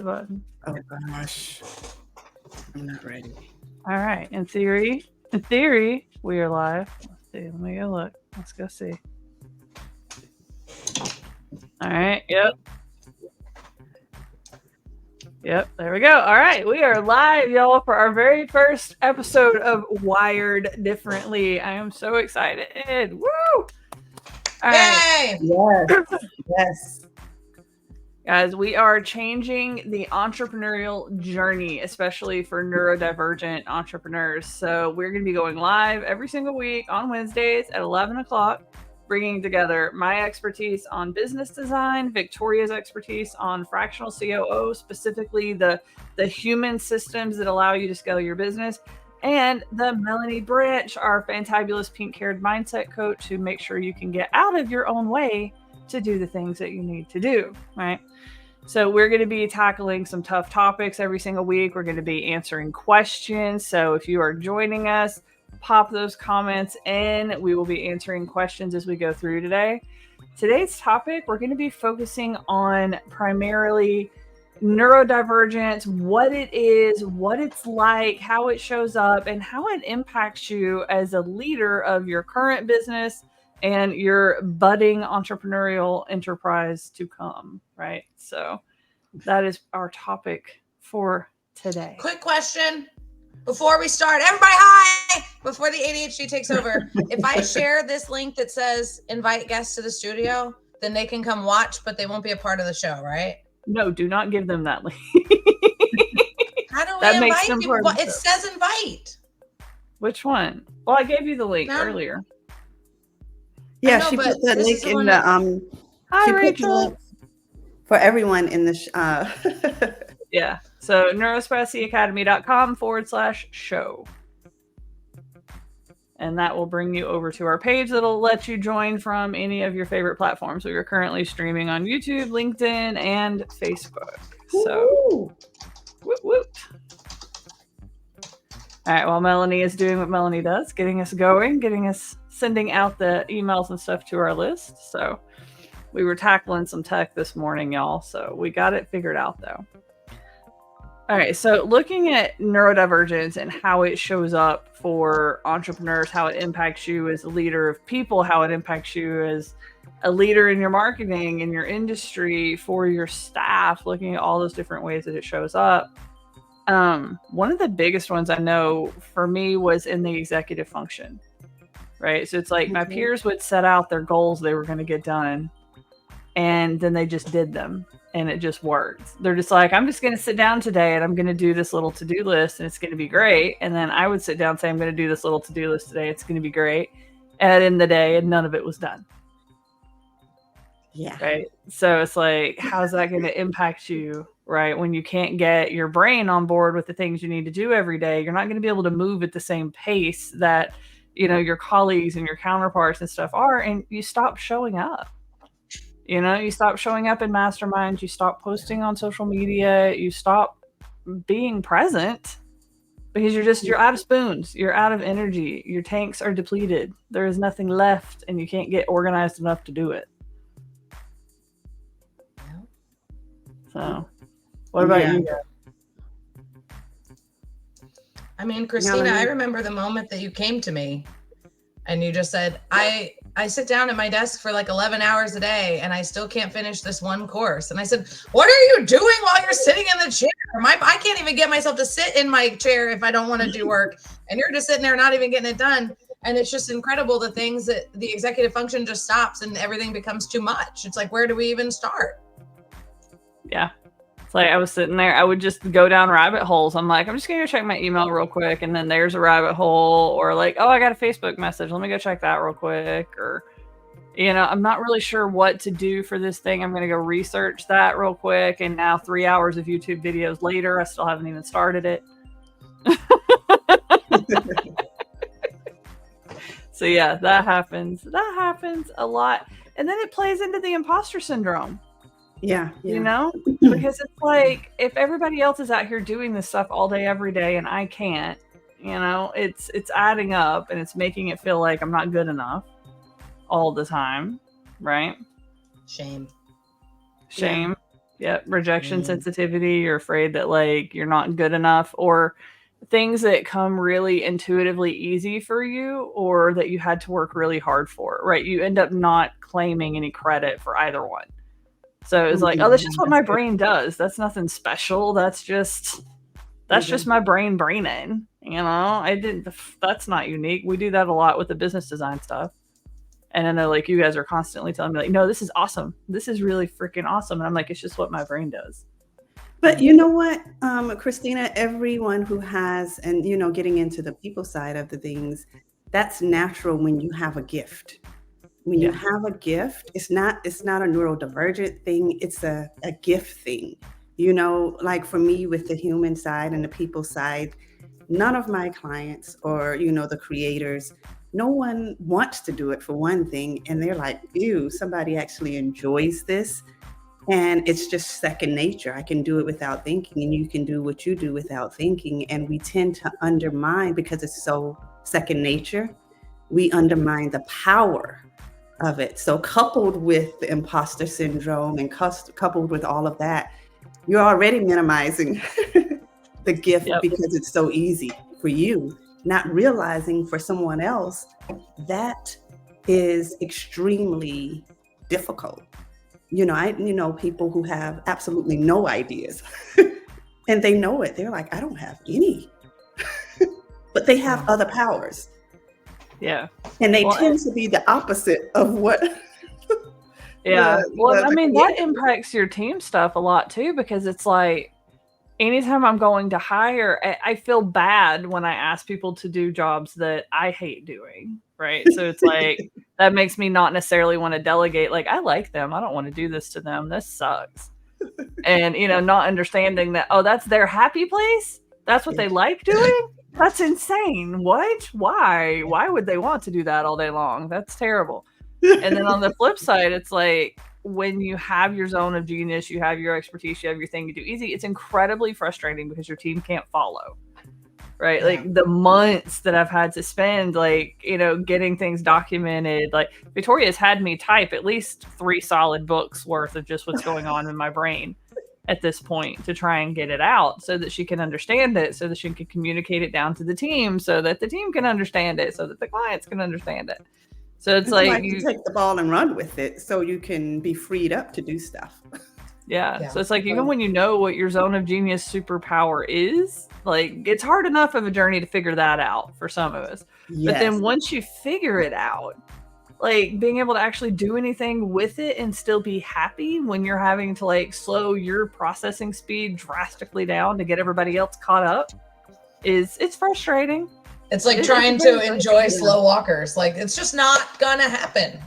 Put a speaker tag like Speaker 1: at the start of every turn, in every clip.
Speaker 1: the button.
Speaker 2: Oh gosh, I'm not ready.
Speaker 1: All right. In theory, we are live. Let's see. Let me go look. Let's go see. All right. Yep. There we go. All right. We are live, y'all, for our very first episode of Wired Differently. I am so excited. Woo! All
Speaker 3: right.
Speaker 2: Yes.
Speaker 1: Guys, we are changing the entrepreneurial journey, especially for neurodivergent entrepreneurs. So we're going to be going live every single week on Wednesdays at 11 o'clock, bringing together my expertise on business design, Victoria's expertise on fractional COO, specifically the human systems that allow you to scale your business, and the Melanie Branch, our fantabulous pink-haired mindset coach, to make sure you can get out of your own way to do the things that you need to do, right? So we're going to be tackling some tough topics every single week. We're going to be answering questions. So if you are joining us, pop those comments in. We will be answering questions as we go through today. Today's topic, we're going to be focusing on primarily neurodivergence, what it is, what it's like, how it shows up, and how it impacts you as a leader of your current business and your budding entrepreneurial enterprise to come, right? So that is our topic for today.
Speaker 3: Quick question before we start. Everybody, hi! Before the ADHD takes over, if I share this link that says invite guests to the studio, then they can come watch, but they won't be a part of the show, right?
Speaker 1: No, do not give them that link.
Speaker 3: How do we invite people? It says invite.
Speaker 1: Which one? Well, I gave you the link earlier.
Speaker 2: Yeah, she put the link in the
Speaker 1: Hi, Rachel.
Speaker 2: For everyone in the
Speaker 1: yeah. So Neuro-Spicy.academy.com/show. And that will bring you over to our page that'll let you join from any of your favorite platforms. We are currently streaming on YouTube, LinkedIn, and Facebook. So whoop, whoop. All right, while Melanie is doing what Melanie does, getting us going, sending out the emails and stuff to our list. So we were tackling some tech this morning, y'all. So we got it figured out, though. All right, so looking at neurodivergence and how it shows up for entrepreneurs, how it impacts you as a leader of people, how it impacts you as a leader in your marketing, in your industry, for your staff, looking at all those different ways that it shows up. One of the biggest ones I know for me was in the executive function, right? So it's like my peers would set out their goals they were going to get done, and then they just did them, and it just worked. They're just like, I'm just going to sit down today and I'm going to do this little to-do list and it's going to be great. And then I would sit down and say, I'm going to do this little to-do list today. It's going to be great. And at the end of the day, and none of it was done.
Speaker 2: Yeah.
Speaker 1: Right. So it's like, how's that going to impact you, right? When you can't get your brain on board with the things you need to do every day, you're not going to be able to move at the same pace that, you know, your colleagues and your counterparts and stuff are, and you stop showing up. You know, you stop showing up in masterminds, you stop posting on social media, you stop being present because you're out of spoons, you're out of energy, your tanks are depleted, there is nothing left, and you can't get organized enough to do it. So, what about you guys?
Speaker 3: I mean, Christina, I remember the moment that you came to me and you just said, I sit down at my desk for like 11 hours a day and I still can't finish this one course. And I said, what are you doing while you're sitting in the chair? I can't even get myself to sit in my chair if I don't want to do work. And you're just sitting there not even getting it done. And it's just incredible the things that the executive function just stops and everything becomes too much. It's like, where do we even start?
Speaker 1: Yeah. It's like I was sitting there, I would just go down rabbit holes. I'm like, I'm just going to go check my email real quick. And then there's a rabbit hole, or like, oh, I got a Facebook message. Let me go check that real quick. Or, you know, I'm not really sure what to do for this thing. I'm going to go research that real quick. And now 3 hours of YouTube videos later, I still haven't even started it. So yeah, that happens. That happens a lot. And then it plays into the imposter syndrome.
Speaker 2: Yeah.
Speaker 1: You know, because it's like, if everybody else is out here doing this stuff all day, every day, and I can't, you know, it's adding up and it's making it feel like I'm not good enough all the time. Right.
Speaker 3: Shame.
Speaker 1: Yep. Rejection sensitivity. You're afraid that like you're not good enough, or things that come really intuitively easy for you or that you had to work really hard for, right? You end up not claiming any credit for either one. So it's like, oh, that's just what my brain does. That's nothing special. That's just my brain braining. That's not unique. We do that a lot with the business design stuff. And I know like you guys are constantly telling me like, no, this is awesome. This is really freaking awesome. And I'm like, it's just what my brain does.
Speaker 2: But you know what, Christina, everyone who has, and getting into the people side of the things, that's natural when you have a gift. When you have a gift, it's not a neurodivergent thing, it's a gift thing. Like for me with the human side and the people side, none of my clients or, the creators, no one wants to do it for one thing. And they're like, ew, somebody actually enjoys this. And it's just second nature. I can do it without thinking, and you can do what you do without thinking. And we tend to undermine, because it's so second nature, we undermine the power of it. So coupled with the imposter syndrome and coupled with all of that, you're already minimizing the gift because it's so easy for you, not realizing for someone else that is extremely difficult. I know people who have absolutely no ideas and they know it. They're like, I don't have any, but they have other powers.
Speaker 1: Yeah.
Speaker 2: And they tend to be the opposite of what.
Speaker 1: That impacts your team stuff a lot too, because it's like, anytime I'm going to hire, I feel bad when I ask people to do jobs that I hate doing. Right. So it's like, that makes me not necessarily want to delegate. Like, I like them. I don't want to do this to them. This sucks. And, not understanding that, oh, that's their happy place. That's what they like doing. That's insane. What? Why? Why would they want to do that all day long? That's terrible. And then on the flip side, it's like, when you have your zone of genius, you have your expertise, you have your thing you do easy, it's incredibly frustrating because your team can't follow. Right. Like the months that I've had to spend, like, getting things documented, like Victoria's had me type at least 3 solid books worth of just what's going on in my brain at this point to try and get it out so that she can understand it, so that she can communicate it down to the team, so that the team can understand it, so that the clients can understand it. So it's like
Speaker 2: you take the ball and run with it so you can be freed up to do stuff.
Speaker 1: Yeah. So it's like, even when you know what your zone of genius superpower is, like, it's hard enough of a journey to figure that out for some of us. Yes. But then once you figure it out, like being able to actually do anything with it and still be happy when you're having to like slow your processing speed drastically down to get everybody else caught up, it's frustrating.
Speaker 3: It's like trying to enjoy slow walkers. Like, it's just not gonna happen.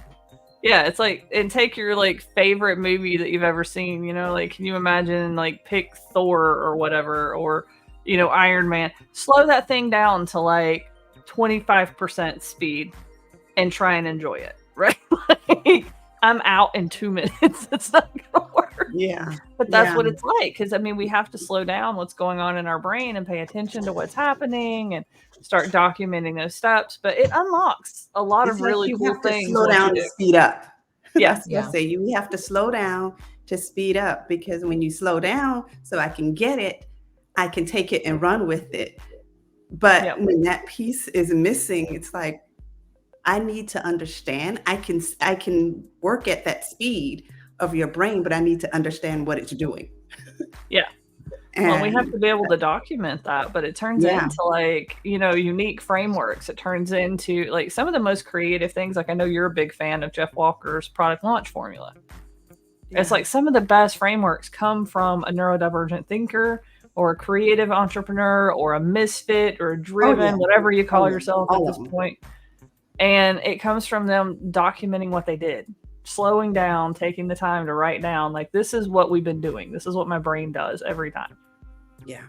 Speaker 1: Yeah, it's like, and take your like favorite movie that you've ever seen, like, can you imagine, like, pick Thor or whatever, or, Iron Man, slow that thing down to like 25% speed and try and enjoy it, right? Like, I'm out in 2 minutes. It's not gonna work.
Speaker 2: Yeah.
Speaker 1: But that's what it's like. Because we have to slow down what's going on in our brain and pay attention to what's happening and start documenting those steps. But it unlocks a lot of really cool things.
Speaker 2: Slow down to speed up.
Speaker 1: Yes.
Speaker 2: I say you have to slow down to speed up, because when you slow down so I can get it, I can take it and run with it. But when that piece is missing, it's like, I need to understand. I can work at that speed of your brain, but I need to understand what it's doing.
Speaker 1: Yeah. Well, we have to be able to document that, but it turns into like, unique frameworks. It turns into like some of the most creative things. Like, I know you're a big fan of Jeff Walker's product launch formula. Yeah. It's like some of the best frameworks come from a neurodivergent thinker or a creative entrepreneur or a misfit or a driven, whatever you call yourself at this point. And it comes from them documenting what they did, slowing down, taking the time to write down, like, this is what we've been doing. This is what my brain does every time.
Speaker 2: Yeah.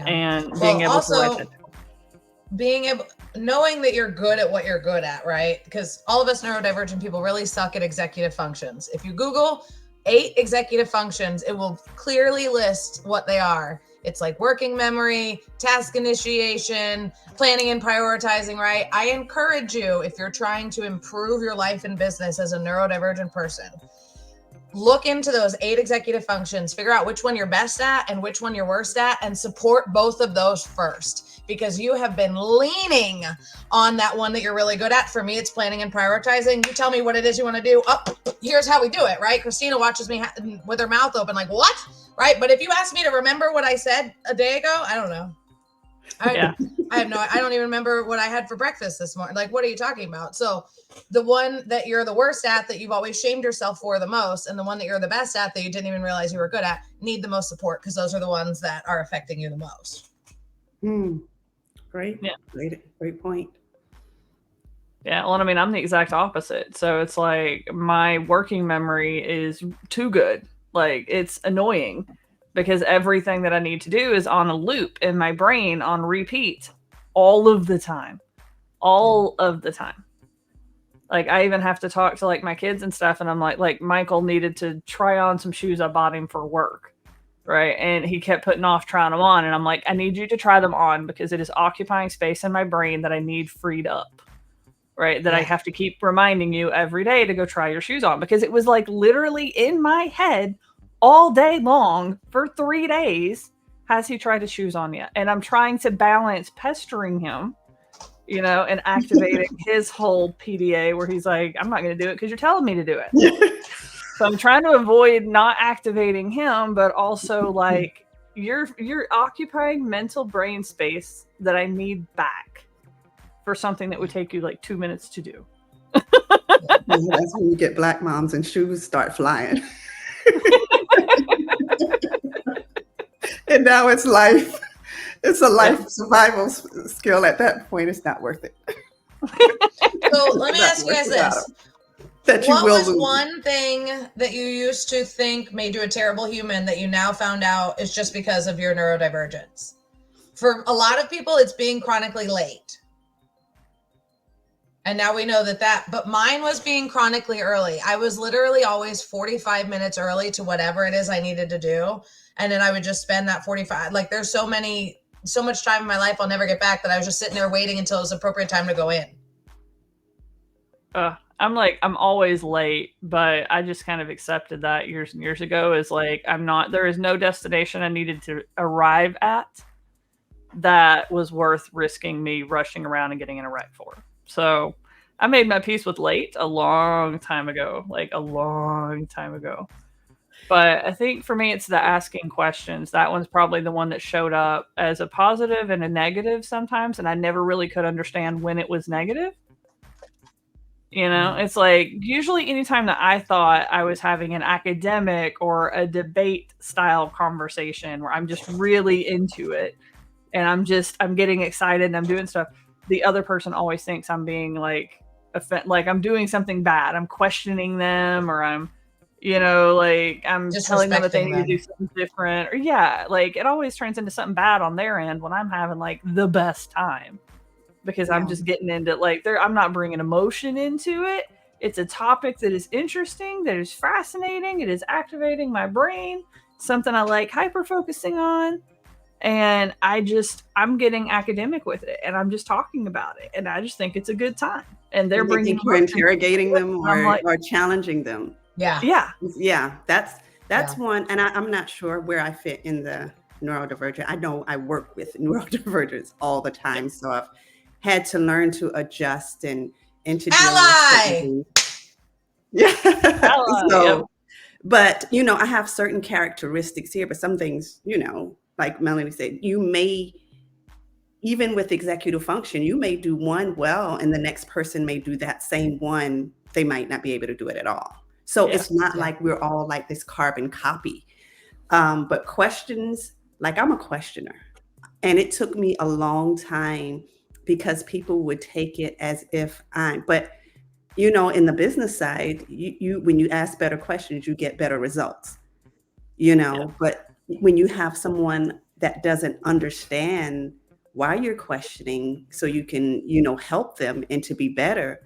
Speaker 1: And being able to write that down.
Speaker 3: Knowing that you're good at what you're good at, right? Because all of us neurodivergent people really suck at executive functions. If you Google 8 executive functions, it will clearly list what they are. It's like working memory, task initiation, planning and prioritizing, right? I encourage you, if you're trying to improve your life and business as a neurodivergent person, look into those 8 executive functions, figure out which one you're best at and which one you're worst at, and support both of those first, because you have been leaning on that one that you're really good at. For me, it's planning and prioritizing. You tell me what it is you want to do. Oh, here's how we do it, right? Christina watches me with her mouth open like, what? Right? But if you ask me to remember what I said a day ago, I don't know. I don't even remember what I had for breakfast this morning. Like, what are you talking about? So the one that you're the worst at, that you've always shamed yourself for the most, and the one that you're the best at that you didn't even realize you were good at, need the most support, because those are the ones that are affecting you the most.
Speaker 2: Great.
Speaker 1: Yeah.
Speaker 2: Great point.
Speaker 1: Yeah. Well, I mean, I'm the exact opposite. So it's like my working memory is too good. Like, it's annoying because everything that I need to do is on a loop in my brain on repeat all of the time. All of the time. Like, I even have to talk to like my kids and stuff, and I'm like Michael needed to try on some shoes I bought him for work. Right. And he kept putting off trying them on. And I'm like, I need you to try them on because it is occupying space in my brain that I need freed up. Right. That I have to keep reminding you every day to go try your shoes on, because it was like literally in my head all day long for 3 days. Has he tried his shoes on yet? And I'm trying to balance pestering him, you know, and activating his whole PDA where he's like, I'm not going to do it because you're telling me to do it. So I'm trying to avoid not activating him, but also like you're occupying mental brain space that I need back for something that would take you like 2 minutes to do.
Speaker 2: That's when you get black moms and shoes start flying. And now it's life. It's a life survival skill. At that point, it's not worth it.
Speaker 3: So let me ask you guys this. What was one thing that you used to think made you a terrible human that you now found out is just because of your neurodivergence? For a lot of people, it's being chronically late. And now we know that, but mine was being chronically early. I was literally always 45 minutes early to whatever it is I needed to do. And then I would just spend that 45, like there's so much time in my life I'll never get back, that I was just sitting there waiting until it was appropriate time to go in.
Speaker 1: I'm always late, but I just kind of accepted that years and years ago as like, there is no destination I needed to arrive at that was worth risking me rushing around and getting in a wreck for. So I made my peace with late a long time ago. But I think for me, it's the asking questions. That one's probably the one that showed up as a positive and a negative sometimes. And I never really could understand when it was negative. You know, it's like usually anytime that I thought I was having an academic or a debate style conversation where I'm just really into it and I'm getting excited and I'm doing stuff, the other person always thinks I'm being like I'm doing something bad. I'm questioning them, or I'm, you know, like I'm telling them that they need to do something different, or like it always turns into something bad on their end when I'm having like the best time. Because I'm just getting into I'm not bringing emotion into it. It's a topic that is interesting, that is fascinating. It is activating my brain, something I like hyper focusing on. And I'm getting academic with it, and I'm just talking about it. And I just think it's a good time. And they're bringing
Speaker 2: you're interrogating them or challenging them.
Speaker 3: Yeah.
Speaker 2: Yeah. That's one. And I'm not sure where I fit in the neurodivergent. I know I work with neurodivergents all the time. So I've had to learn to adjust and to
Speaker 3: ally.
Speaker 2: Yeah. So, but you know, I have certain characteristics here, but some things, you know, like Melanie said, you may, even with executive function, you may do one well, and the next person may do that same one. They might not be able to do it at all. So it's not like we're all like this carbon copy. But questions, like I'm a questioner, and it took me a long time because people would take it as if but you know, in the business side, you when you ask better questions, you get better results, you know, but when you have someone that doesn't understand why you're questioning so you can, you know, help them and to be better,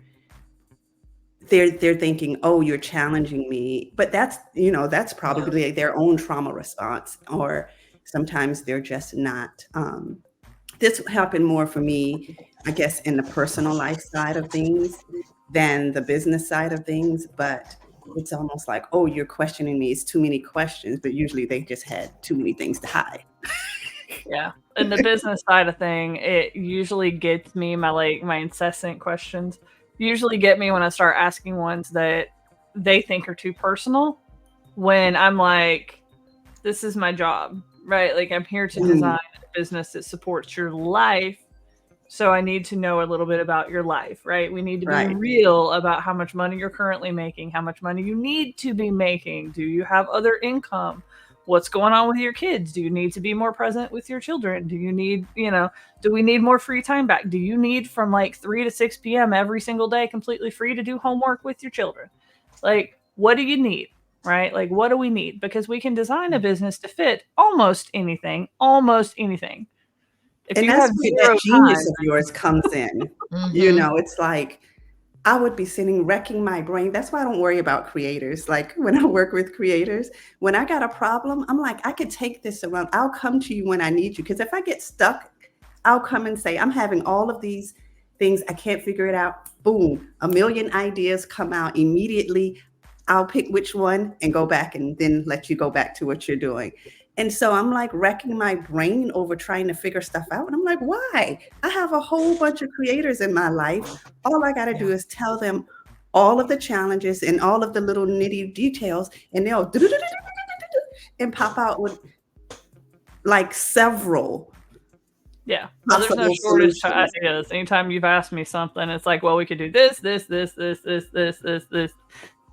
Speaker 2: they're thinking, oh, you're challenging me. But that's, you know, that's probably their own trauma response, or sometimes they're just not. This happened more for me, I guess, in the personal life side of things than the business side of things. But it's almost like, oh, you're questioning me. It's too many questions, but usually they just had too many things to hide.
Speaker 1: Yeah. And the business side of thing, it usually gets me, my incessant questions usually get me when I start asking ones that they think are too personal, when I'm like, this is my job, right? Like, I'm here to design a business that supports your life. So I need to know a little bit about your life, right? We need to be real about how much money you're currently making, how much money you need to be making. Do you have other income? What's going on with your kids? Do you need to be more present with your children? Do you need, do we need more free time back? Do you need from like 3 to 6 p.m. every single day completely free to do homework with your children? Like, what do you need, right? Like, what do we need? Because we can design a business to fit almost anything. If
Speaker 2: and
Speaker 1: you
Speaker 2: that's
Speaker 1: have
Speaker 2: where
Speaker 1: zero
Speaker 2: that genius
Speaker 1: time,
Speaker 2: of yours comes in. It's like, I would be sitting wrecking my brain. That's why I don't worry about creators. Like, when I work with creators, when I got a problem, I'm like, I could take this around. I'll come to you when I need you. Because if I get stuck, I'll come and say, I'm having all of these things. I can't figure it out. Boom. A million ideas come out immediately. I'll pick which one and go back and then let you go back to what you're doing. And so I'm like wrecking my brain over trying to figure stuff out. And I'm like, why? I have a whole bunch of creators in my life. All I got to do is tell them all of the challenges and all of the little nitty details, and they'll and pop out with like several.
Speaker 1: Yeah. Well, there's no shortage to ideas. Anytime you've asked me something, it's like, well, we could do this.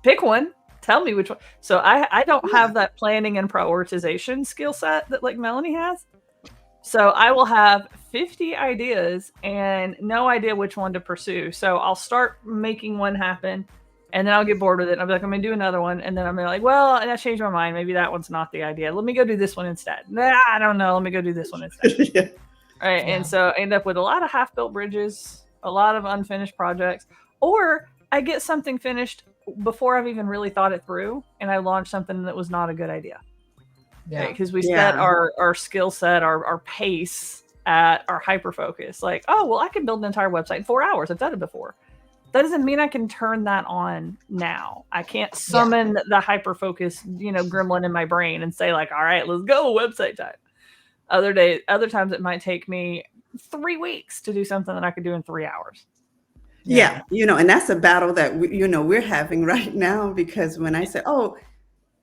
Speaker 1: Pick one. Tell me which one. So I don't have that planning and prioritization skill set that like Melanie has. So I will have 50 ideas and no idea which one to pursue. So I'll start making one happen and then I'll get bored with it. And I'll be like, I'm going to do another one. And then I'm like, well, and I changed my mind. Maybe that one's not the idea. Let me go do this one instead. Nah, I don't know. Let me go do this one instead.
Speaker 2: Yeah.
Speaker 1: Right. Yeah. And so I end up with a lot of half-built bridges, a lot of unfinished projects, or I get something finished before I've even really thought it through, and I launch something that was not a good idea. Yeah. Because we set our skill set, our pace at our hyper focus. Like, oh, well, I can build an entire website in 4 hours. I've done it before. That doesn't mean I can turn that on now. I can't summon the hyper focus, gremlin in my brain and say like, all right, let's go, website time. Other times it might take me 3 weeks to do something that I could do in 3 hours.
Speaker 2: Yeah. And that's a battle that we're having right now, because when I say,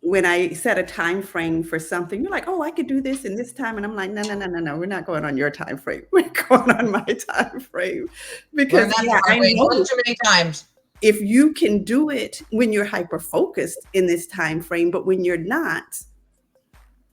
Speaker 2: when I set a time frame for something, you're like, oh, I could do this in this time. And I'm like, no, we're not going on your time frame. We're going on my time frame. Because
Speaker 3: I know too many times.
Speaker 2: If you can do it when you're hyper focused in this time frame, but when you're not.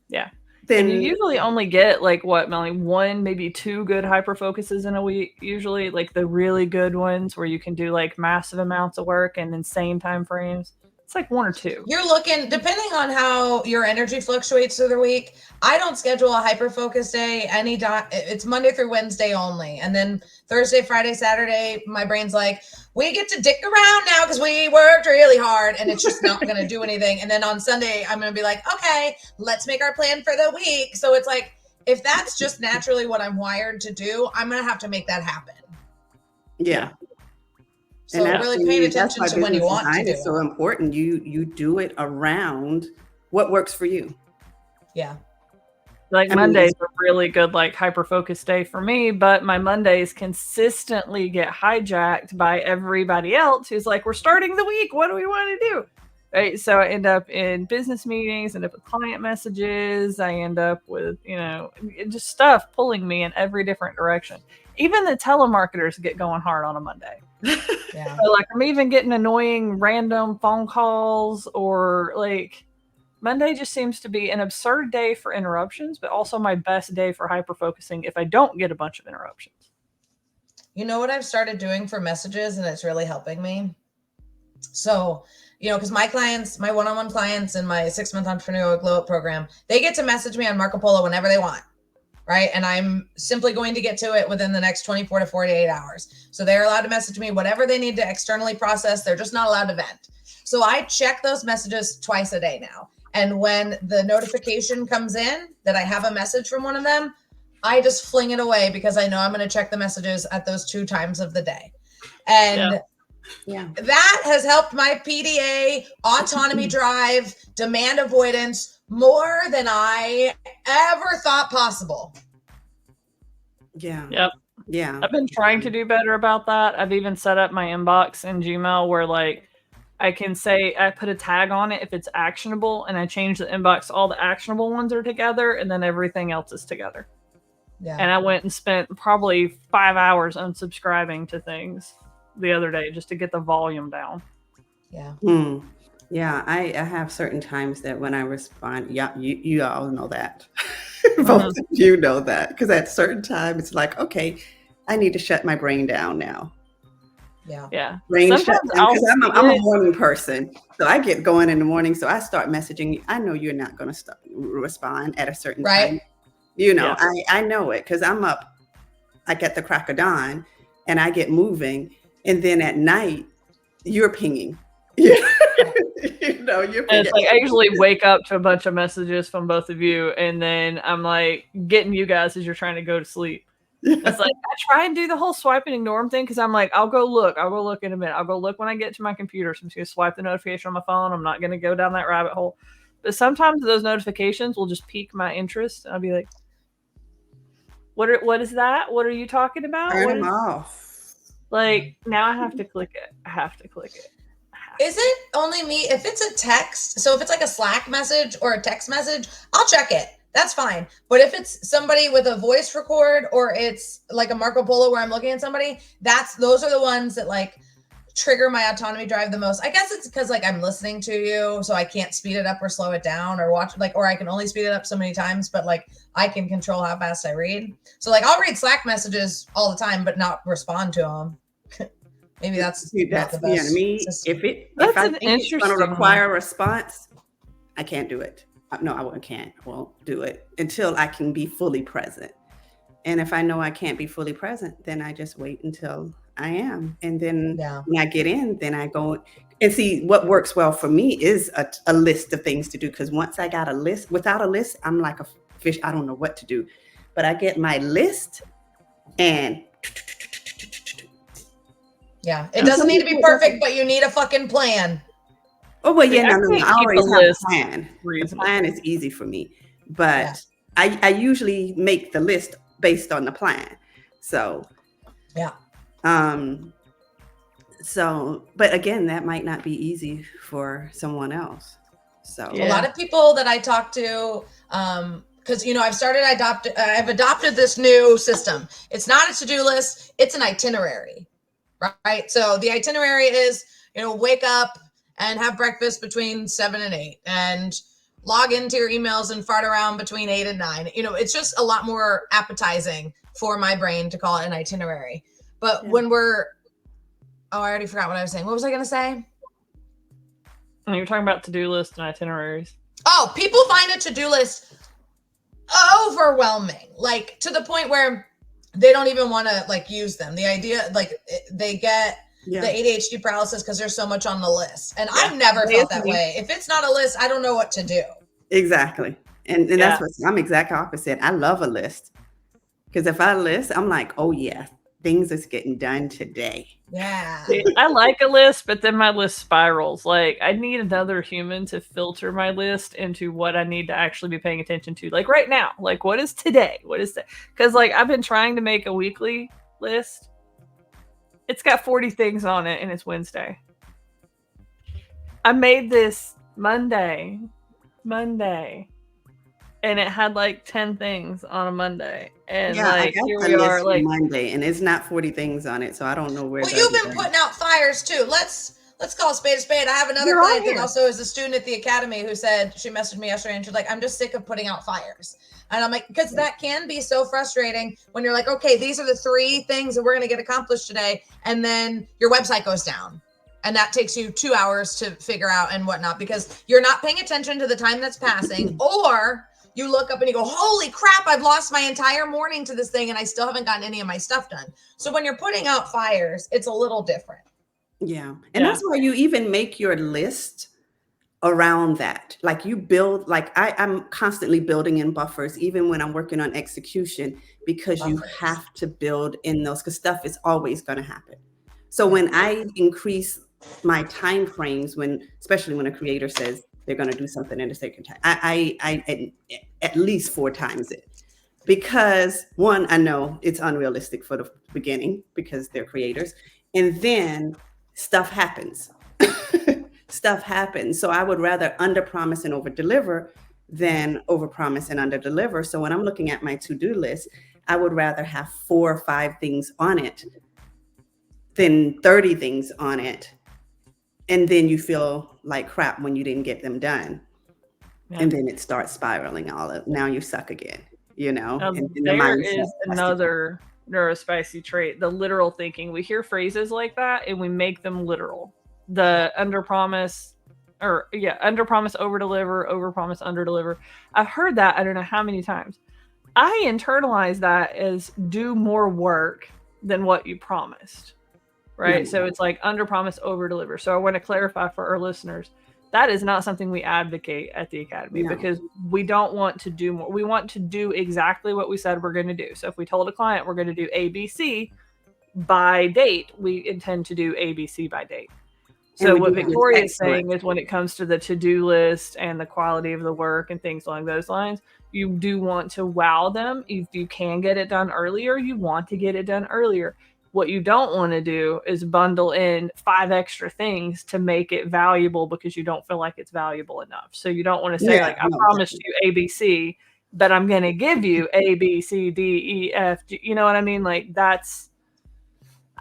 Speaker 1: Yeah. Then you usually only get like what, Melanie, 1, maybe 2 good hyper focuses in a week. Usually like the really good ones where you can do like massive amounts of work and insane time frames. It's like 1 or 2.
Speaker 3: You're looking, depending on how your energy fluctuates through the week. I don't schedule a hyper focus day it's Monday through Wednesday only. And then Thursday, Friday, Saturday, my brain's like, we get to dick around now because we worked really hard, and it's just not going to do anything. And then on Sunday, I'm going to be like, okay, let's make our plan for the week. So it's like, if that's just naturally what I'm wired to do, I'm going to have to make that happen.
Speaker 2: Yeah.
Speaker 3: So really paying attention to when you want to do it.
Speaker 2: It's so important. You do it around what works for you.
Speaker 3: Yeah.
Speaker 1: Like Mondays are really good, like hyper focus day for me, but my Mondays consistently get hijacked by everybody else who's like, we're starting the week. What do we want to do? Right. So I end up in business meetings, end up with client messages. I end up with, just stuff pulling me in every different direction. Even the telemarketers get going hard on a Monday. Yeah. So like I'm even getting annoying random phone calls, or like Monday just seems to be an absurd day for interruptions, but also my best day for hyper focusing if I don't get a bunch of interruptions.
Speaker 3: You know what I've started doing for messages, and it's really helping me? So, because my clients, my one-on-one clients in my 6-month entrepreneurial glow up program, they get to message me on Marco Polo whenever they want. Right. And I'm simply going to get to it within the next 24 to 48 hours. So they're allowed to message me whatever they need to externally process. They're just not allowed to vent. So I check those messages twice a day now. And when the notification comes in that I have a message from one of them, I just fling it away because I know I'm going to check the messages at those 2 times of the day. And
Speaker 2: Yeah.
Speaker 3: That has helped my PDA, autonomy drive, demand avoidance more than I ever thought possible.
Speaker 2: Yeah.
Speaker 1: Yep.
Speaker 2: Yeah.
Speaker 1: I've been trying to do better about that. I've even set up my inbox in Gmail where like I can say I put a tag on it if it's actionable, and I change the inbox. All the actionable ones are together, and then everything else is together.
Speaker 3: Yeah.
Speaker 1: And I went and spent probably 5 hours unsubscribing to things the other day just to get the volume down.
Speaker 3: Yeah.
Speaker 2: Yeah, I have certain times that when I respond, yeah, you all know that. Both of you know that. Because at certain time, it's like, okay, I need to shut my brain down now.
Speaker 3: Yeah.
Speaker 2: Brain shut down. Because I'm a morning person. So I get going in the morning. So I start messaging you. I know you're not going to respond at a certain time. You know, I know it because I'm up like at the crack of dawn and I get moving. And then at night, you're pinging. You know, you're pinging.
Speaker 1: It's like I usually wake up to a bunch of messages from both of you, and then I'm like getting you guys as you're trying to go to sleep. It's like I try and do the whole swipe and ignore them thing because I'm like, I'll go look in a minute. I'll go look when I get to my computer. So I'm just gonna swipe the notification on my phone. I'm not gonna go down that rabbit hole. But sometimes those notifications will just pique my interest, and I'll be like, what is that? What are you talking about?
Speaker 2: Turn them off.
Speaker 1: Like now I have to click it.
Speaker 3: Is it only me if it's a text? So if it's like a Slack message or a text message, I'll check it. That's fine. But if it's somebody with a voice record or it's like a Marco Polo where I'm looking at somebody, those are the ones that like trigger my autonomy drive the most. I guess it's because like I'm listening to you, so I can't speed it up or slow it down or watch or I can only speed it up so many times, but like I can control how fast I read. So like I'll read Slack messages all the time, but not respond to them. Maybe that's the best.
Speaker 2: Me. If I think it's going to require a response, I can't do it. No, I can't. I won't do it until I can be fully present. And if I know I can't be fully present, then I just wait until I am. And then when I get in, then I go and see what works well for me is a list of things to do. Because once I got a list, without a list, I'm like a fish. I don't know what to do. But I get my list and
Speaker 3: it doesn't need to be perfect, but you need a fucking plan.
Speaker 2: Oh, well, yeah, no. I always have a plan. The plan is easy for me. But I usually make the list based on the plan. So, but again, that might not be easy for someone else. So
Speaker 3: a lot of people that I talk to, because I've adopted this new system. It's not a to-do list, it's an itinerary. Right. So the itinerary is, wake up and have breakfast between 7 and 8 and log into your emails and fart around between 8 and 9. It's just a lot more appetizing for my brain to call it an itinerary. But when I already forgot what I was saying. What was I going to say?
Speaker 1: You're talking about to-do lists and itineraries.
Speaker 3: Oh, people find a to-do list overwhelming, like to the point where they don't even want to like use them. The idea, like they get the ADHD paralysis because there's so much on the list. And I've never felt that way. If it's not a list, I don't know what to do.
Speaker 2: Exactly. And that's what I'm exact opposite. I love a list because if I list, I'm like, oh yeah, things is getting done today.
Speaker 3: Yeah.
Speaker 1: I like a list, but then my list spirals. Like I need another human to filter my list into what I need to actually be paying attention to. Like right now, like what is today? What is that? Because like I've been trying to make a weekly list. It's got 40 things on it and it's Wednesday. I made this Monday. And it had like 10 things on a Monday. And like here we are like
Speaker 2: Monday and it's not 40 things on it. So I don't know where.
Speaker 3: Well, you've been putting out fires too. Let's call a spade a spade. I have another client that also is a student at the academy who said, she messaged me yesterday and she's like, I'm just sick of putting out fires. And I'm like, because that can be so frustrating when you're like, okay, these are the 3 things that we're going to get accomplished today. And then your website goes down. And that takes you 2 hours to figure out and whatnot, because you're not paying attention to the time that's passing, or you look up and you go, holy crap, I've lost my entire morning to this thing and I still haven't gotten any of my stuff done. So when you're putting out fires, it's a little different.
Speaker 2: Yeah. And that's why you even make your list around that. Like you build, like I'm constantly building in buffers, even when I'm working on execution, because you have to build in those, because stuff is always going to happen. So when I increase my time frames, especially when a creator says they're going to do something in a certain time, I at least 4 times it. Because one, I know it's unrealistic for the beginning because they're creators. And then stuff happens. Stuff happens. So I would rather under promise and over deliver than over promise and under deliver. So when I'm looking at my to-do list, I would rather have 4 or 5 things on it than 30 things on it. And then you feel like crap when you didn't get them done. Yeah. And then it starts spiraling now you suck again, you know? And
Speaker 1: there is another Neuro-Spicy trait, the literal thinking. We hear phrases like that and we make them literal. The under promise, over deliver, over promise, under deliver. I've heard that I don't know how many times. I internalize that as do more work than what you promised, right? So it's like under promise, over deliver. So I want to clarify for our listeners, that is not something we advocate at the Academy because we don't want to do more. We want to do exactly what we said we're going to do. So if we told a client we're going to do ABC by date, we intend to do ABC by date. So what Victoria is saying is when it comes to the to-do list and the quality of the work and things along those lines, you do want to wow them. If you can get it done earlier, you want to get it done earlier. What you don't want to do is bundle in 5 extra things to make it valuable because you don't feel like it's valuable enough. So you don't want to say I promised you ABC, but I'm going to give you A, B, C, D, E, F. G. You know what I mean? Like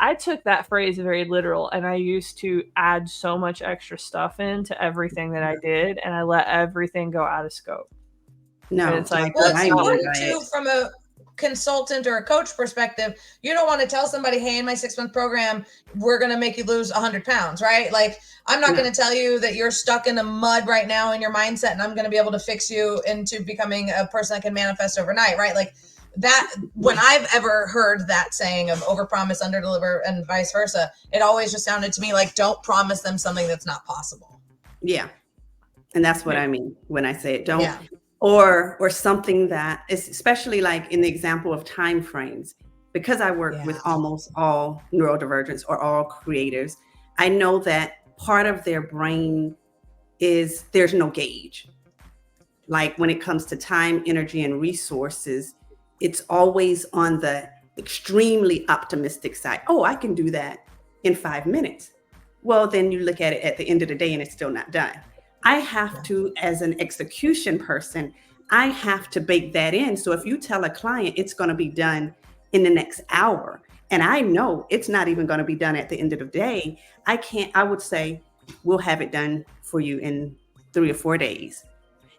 Speaker 1: I took that phrase very literal and I used to add so much extra stuff into everything that I did and I let everything go out of scope.
Speaker 2: No,
Speaker 3: it's like, well, it's important too from a consultant or a coach perspective. You don't want to tell somebody, hey, in my 6-month program, we're going to make you lose 100 pounds, right? Like, I'm not going to tell you that you're stuck in the mud right now in your mindset and I'm going to be able to fix you into becoming a person that can manifest overnight, right? Like that, when I've ever heard that saying of overpromise, underdeliver, and vice versa, it always just sounded to me like don't promise them something that's not possible.
Speaker 2: Yeah. And that's what I mean when I say it. Don't. Yeah. Or something that is, especially like in the example of time frames, because I work with almost all neurodivergents or all creators, I know that part of their brain is there's no gauge. Like when it comes to time, energy, and resources, it's always on the extremely optimistic side. Oh, I can do that in 5 minutes. Well, then you look at it at the end of the day and it's still not done. I have to, as an execution person, I have to bake that in. So if you tell a client it's going to be done in the next hour, and I know it's not even going to be done at the end of the day, I would say, we'll have it done for you in 3 or 4 days.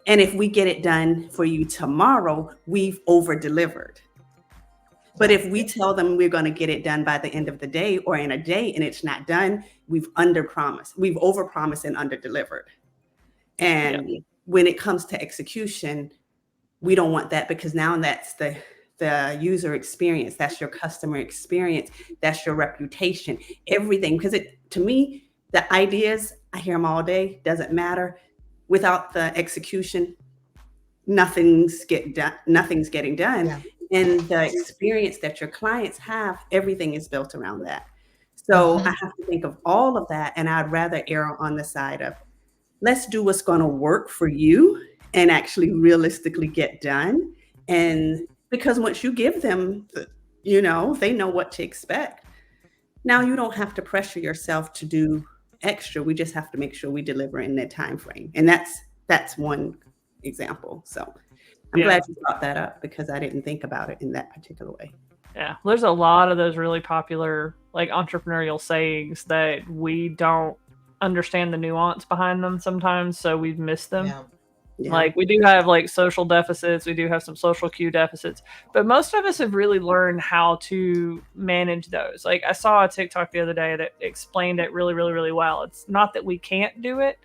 Speaker 2: And if we get it done for you tomorrow, we've over delivered. But if we tell them we're going to get it done by the end of the day or in a day and it's not done, we've under promised, we've over promised and under delivered. And when it comes to execution, we don't want that because now that's the user experience. That's your customer experience. That's your reputation, everything. Because to me, the ideas, I hear them all day, doesn't matter. Without the execution, nothing's getting done. Yeah. And the experience that your clients have, everything is built around that. So I have to think of all of that. And I'd rather err on the side of, let's do what's going to work for you and actually realistically get done. And because once you give them, they know what to expect. Now you don't have to pressure yourself to do extra. We just have to make sure we deliver in that time frame. And that's one example. So I'm glad you brought that up because I didn't think about it in that particular way.
Speaker 1: Yeah, there's a lot of those really popular like entrepreneurial sayings that we don't understand the nuance behind them sometimes, so we've missed them. Like we do have like social deficits, we do have some social cue deficits, but most of us have really learned how to manage those. Like I saw a TikTok the other day that explained it really, really, really well. It's not that we can't do it,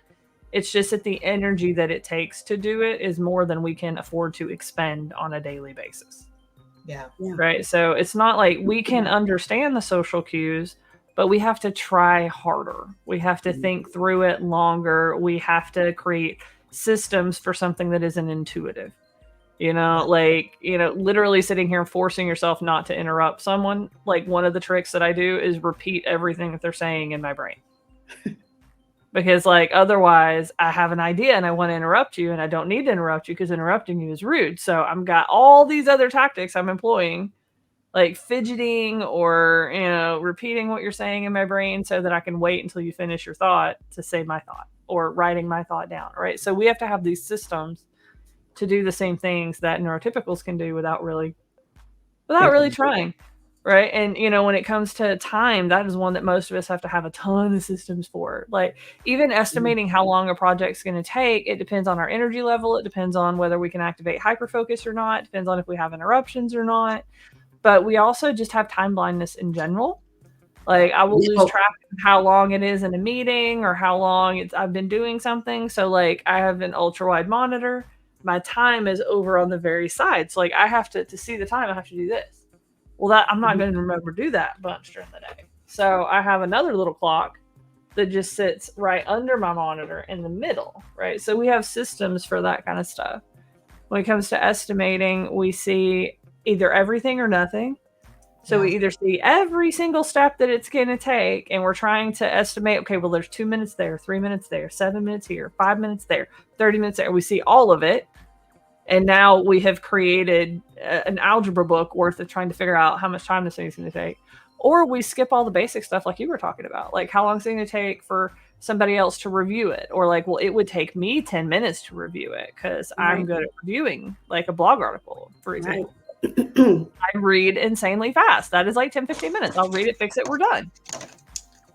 Speaker 1: it's just that the energy that it takes to do it is more than we can afford to expend on a daily basis. Right. So it's not like we can understand the social cues, but we have to try harder. We have to think through it longer. We have to create systems for something that isn't intuitive. like, literally sitting here and forcing yourself not to interrupt someone. Like, one of the tricks that I do is repeat everything that they're saying in my brain. Because, like, otherwise I have an idea and I want to interrupt you, and I don't need to interrupt you because interrupting you is rude. So I've got all these other tactics I'm employing, like fidgeting or, repeating what you're saying in my brain so that I can wait until you finish your thought to say my thought, or writing my thought down, right? So we have to have these systems to do the same things that neurotypicals can do without really trying. Right. And, when it comes to time, that is one that most of us have to have a ton of systems for. Like, even estimating how long a project's going to take, it depends on our energy level. It depends on whether we can activate hyperfocus or not. It depends on if we have interruptions or not. But we also just have time blindness in general. Like, I will lose track of how long it is in a meeting or how long I've been doing something. So, like, I have an ultra wide monitor. My time is over on the very side. So, like, I have to see the time, I have to do this. Well, that I'm not going to remember to do that a bunch during the day. So I have another little clock that just sits right under my monitor in the middle, right? So we have systems for that kind of stuff. When it comes to estimating, we see either everything or nothing. So we either see every single step that it's going to take, and we're trying to estimate, okay, well, there's 2 minutes there, 3 minutes there, 7 minutes here, 5 minutes there, 30 minutes there. We see all of it. And now we have created an algebra book worth of trying to figure out how much time this thing's going to take. Or we skip all the basic stuff like you were talking about. Like, how long is it going to take for somebody else to review it? Or like, well, it would take me 10 minutes to review it because I'm good at reviewing, like a blog article, for example. I read insanely fast. That is like 10, 15 minutes. I'll read it, fix it, we're done.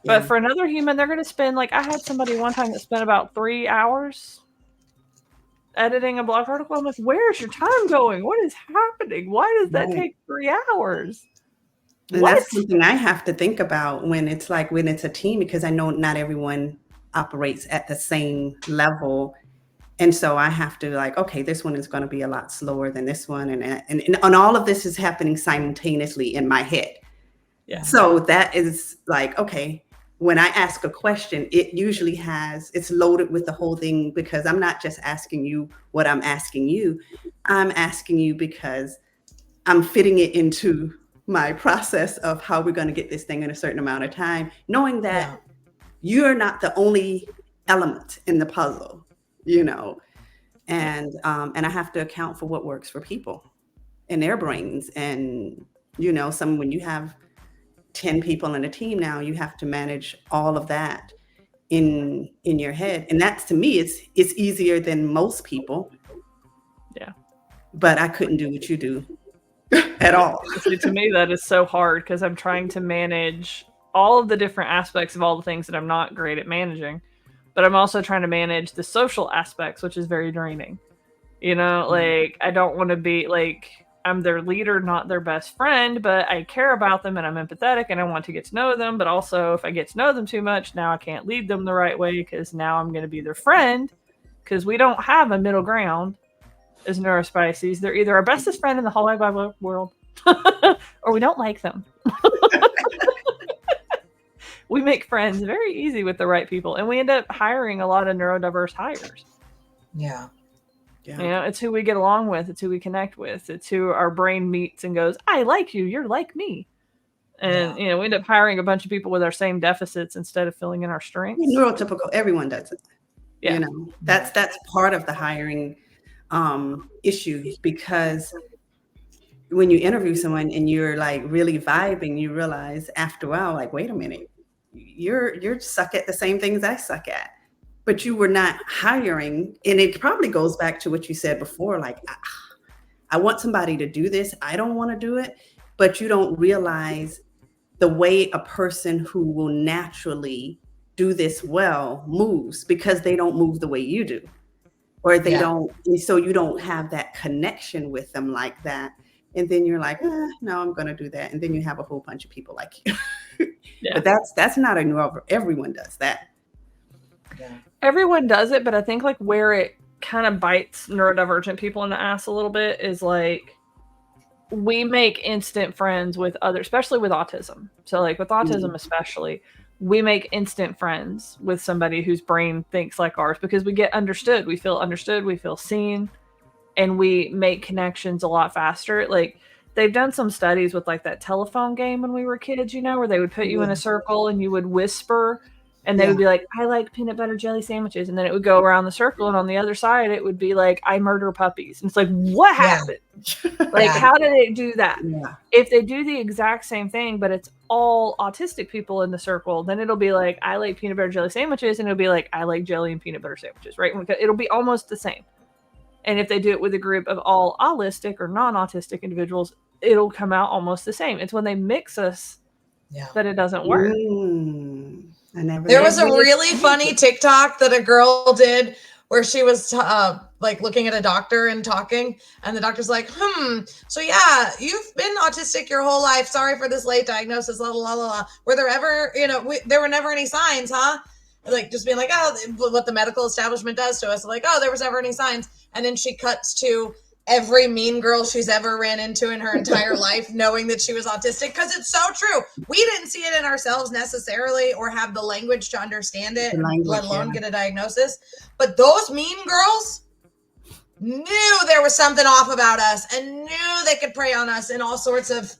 Speaker 1: But for another human, they're going to spend, like, I had somebody one time that spent about 3 hours editing a blog article. I'm like, where's your time going? What is happening? Why does that take 3 hours?
Speaker 2: And that's something I have to think about when it's a team, because I know not everyone operates at the same level. And so I have to, like, okay, this one is going to be a lot slower than this one. And all of this is happening simultaneously in my head. Yeah. So that is like, okay, when I ask a question, it usually it's loaded with the whole thing, because I'm not just asking you what I'm asking you. I'm asking you because I'm fitting it into my process of how we're going to get this thing in a certain amount of time, knowing that you're not the only element in the puzzle, and I have to account for what works for people and their brains. And, when you have 10 people in a team now, you have to manage all of that in your head. And that's, to me, it's easier than most people.
Speaker 1: Yeah.
Speaker 2: But I couldn't do what you do at all.
Speaker 1: See, to me, that is so hard, because I'm trying to manage all of the different aspects of all the things that I'm not great at managing. But I'm also trying to manage the social aspects, which is very draining. Like, I don't want to be like, I'm their leader, not their best friend, but I care about them and I'm empathetic and I want to get to know them. But also, if I get to know them too much, now I can't lead them the right way, because now I'm going to be their friend, because we don't have a middle ground as Neuro-Spicies. They're either our bestest friend in the whole wide world or we don't like them. We make friends very easy with the right people, and we end up hiring a lot of neurodiverse hires.
Speaker 3: Yeah.
Speaker 1: It's who we get along with. It's who we connect with. It's who our brain meets and goes, I like you. You're like me. And, we end up hiring a bunch of people with our same deficits instead of filling in our strengths.
Speaker 2: Neurotypical, everyone does it. Yeah. That's part of the hiring issue, because when you interview someone and you're like really vibing, you realize after a while, like, wait a minute, you're suck at the same things I suck at. But you were not hiring. And it probably goes back to what you said before, like, I want somebody to do this. I don't want to do it. But you don't realize the way a person who will naturally do this well moves, because they don't move the way you do, or they don't. And so you don't have that connection with them like that. And then you're like, no, I'm going to do that. And then you have a whole bunch of people like you. But that's not a new, everyone does that.
Speaker 1: Yeah. Everyone does it, but I think, like, where it kind of bites neurodivergent people in the ass a little bit is, like, we make instant friends with others, especially with autism. So, like, with autism especially, we make instant friends with somebody whose brain thinks like ours, because we get understood. We feel understood. We feel seen. and we make connections a lot faster. Like they've done some studies with like that telephone game when we were kids, you know, where they would put you in a circle and you would whisper and they would be like, I like peanut butter jelly sandwiches. And then it would go around the circle. And on the other side, it would be like, I murder puppies. And it's like, what happened? Like, how did it do that? If they do the exact same thing, but it's all autistic people in the circle, then it'll be like, I like peanut butter jelly sandwiches. And it'll be like, I like jelly and peanut butter sandwiches, right? It'll be almost the same. And if they do it with a group of all allistic or non-autistic individuals, it'll come out almost the same. It's when they mix us that it doesn't work.
Speaker 3: There was a really funny TikTok that a girl did where she was like looking at a doctor and talking, and the doctor's like, so yeah, you've been autistic your whole life. Sorry for this late diagnosis, la la la la. Were there ever, there were never any signs, huh? Like just being like, oh, what the medical establishment does to us. Like, oh, there was never any signs. And then she cuts to every mean girl she's ever ran into in her entire life, knowing that she was autistic, because it's so true. We didn't see it in ourselves necessarily or have the language to understand it, let alone get a diagnosis. But those mean girls knew there was something off about us and knew they could prey on us in all sorts of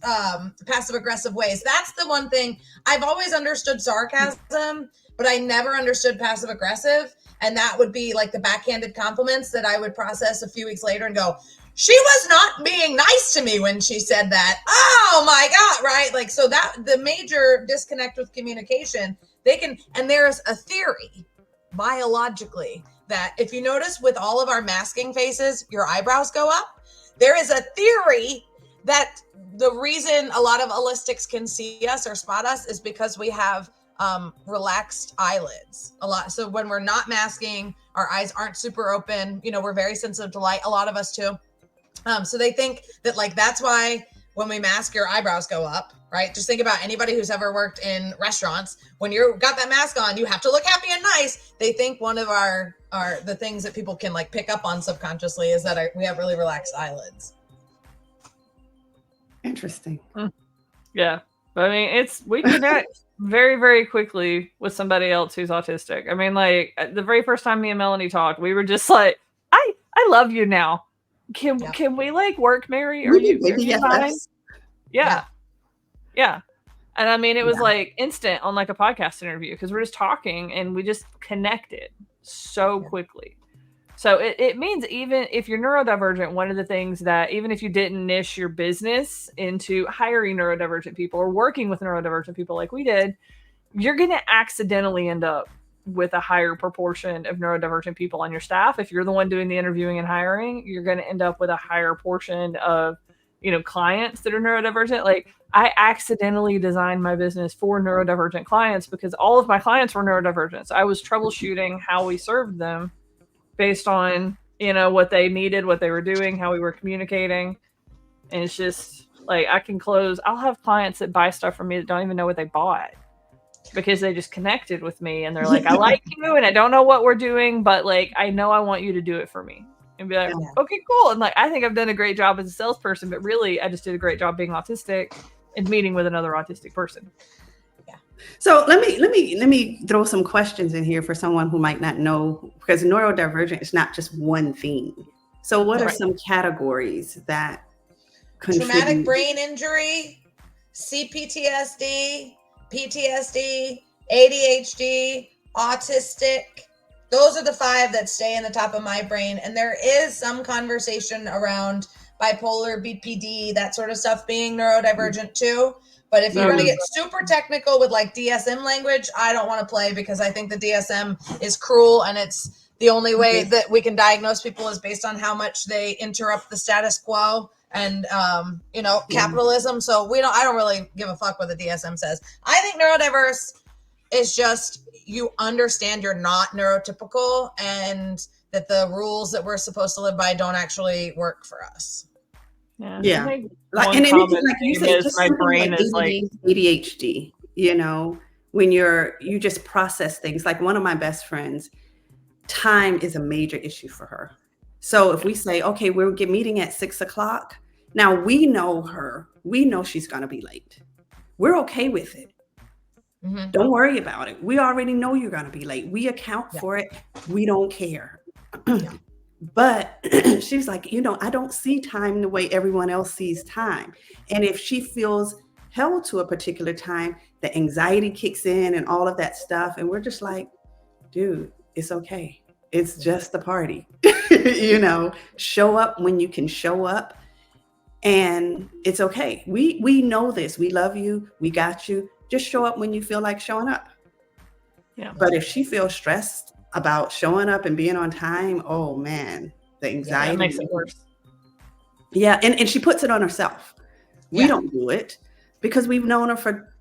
Speaker 3: passive aggressive ways. That's the one thing. I've always understood sarcasm, but I never understood passive aggressive. And that would be like the backhanded compliments that I would process a few weeks later and go, she was not being nice to me when she said that. Oh my God, right? Like, so that the major disconnect with communication, and there's a theory biologically that if you notice with all of our masking faces, your eyebrows go up. There is a theory that the reason a lot of allistics can see us or spot us is because we have relaxed eyelids a lot. So when we're not masking, our eyes aren't super open. We're very sensitive to light. A lot of us too. So they think that like, that's why when we mask, your eyebrows go up, right? Just think about anybody who's ever worked in restaurants. When you've got that mask on, you have to look happy and nice. They think one of the things that people can like pick up on subconsciously is that we have really relaxed eyelids.
Speaker 2: Interesting.
Speaker 1: Yeah. But I mean, we connect very, very quickly with somebody else who's autistic. I mean, like the very first time me and Melanie talked, we were just like, I love you now. Can we like work, Mary? Are you fine? Yeah. And I mean, it was like instant on like a podcast interview because we're just talking and we just connected so quickly. So it means even if you're neurodivergent, one of the things that even if you didn't niche your business into hiring neurodivergent people or working with neurodivergent people like we did, you're going to accidentally end up with a higher proportion of neurodivergent people on your staff. If you're the one doing the interviewing and hiring, you're going to end up with a higher portion of, clients that are neurodivergent. Like I accidentally designed my business for neurodivergent clients because all of my clients were neurodivergent. So I was troubleshooting how we served them based on, what they needed, what they were doing, how we were communicating. And it's just like, I'll have clients that buy stuff from me that don't even know what they bought because they just connected with me and they're like, I like you and I don't know what we're doing, but like, I know I want you to do it for me. And be like, okay, cool. And like, I think I've done a great job as a salesperson, but really I just did a great job being autistic and meeting with another autistic person.
Speaker 2: So let me throw some questions in here for someone who might not know, because neurodivergent is not just one thing. So what are some categories that contribute?
Speaker 3: Traumatic brain injury, CPTSD, PTSD, ADHD, autistic. Those are the 5 that stay in the top of my brain. And there is some conversation around bipolar, BPD, that sort of stuff being neurodivergent too. But if you're going to get super technical with like DSM language, I don't want to play because I think the DSM is cruel and it's the only way that we can diagnose people is based on how much they interrupt the status quo and, capitalism. So I don't really give a fuck what the DSM says. I think neurodiverse is just you understand you're not neurotypical and that the rules that we're supposed to live by don't actually work for us.
Speaker 2: Yeah. Like, and anything like you said, just my brain like is like ADHD, when you just process things. Like one of my best friends, time is a major issue for her. So if we say, okay, we'll get meeting at 6:00. Now we know her, we know she's going to be late. We're okay with it. Mm-hmm. Don't worry about it. We already know you're going to be late. We account for it. We don't care. But she's like, I don't see time the way everyone else sees time. And if she feels held to a particular time, the anxiety kicks in and all of that stuff. And we're just like, dude, it's okay. It's just the party. Show up when you can show up. And it's okay. We know this. We love you. We got you. Just show up when you feel like showing up.
Speaker 1: Yeah.
Speaker 2: But if she feels stressed about showing up and being on time, oh man, the anxiety.
Speaker 1: That makes it worse.
Speaker 2: Yeah, and she puts it on herself. We don't do it because we've known her for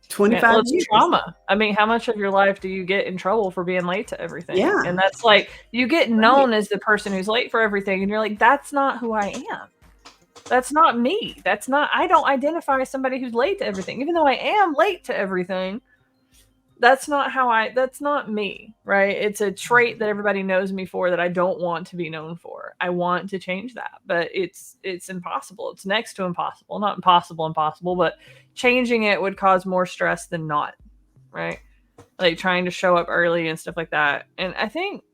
Speaker 2: 25 years.
Speaker 1: It's trauma. I mean, how much of your life do you get in trouble for being late to everything?
Speaker 2: Yeah.
Speaker 1: And that's like, you get known as the person who's late for everything, and you're like, that's not who I am. That's not me. I don't identify as somebody who's late to everything. Even though I am late to everything, that's not me, right? It's a trait that everybody knows me for that I don't want to be known for. I want to change that, but it's impossible. It's next to impossible. Not impossible, but changing it would cause more stress than not, right? Like trying to show up early and stuff like that. And I think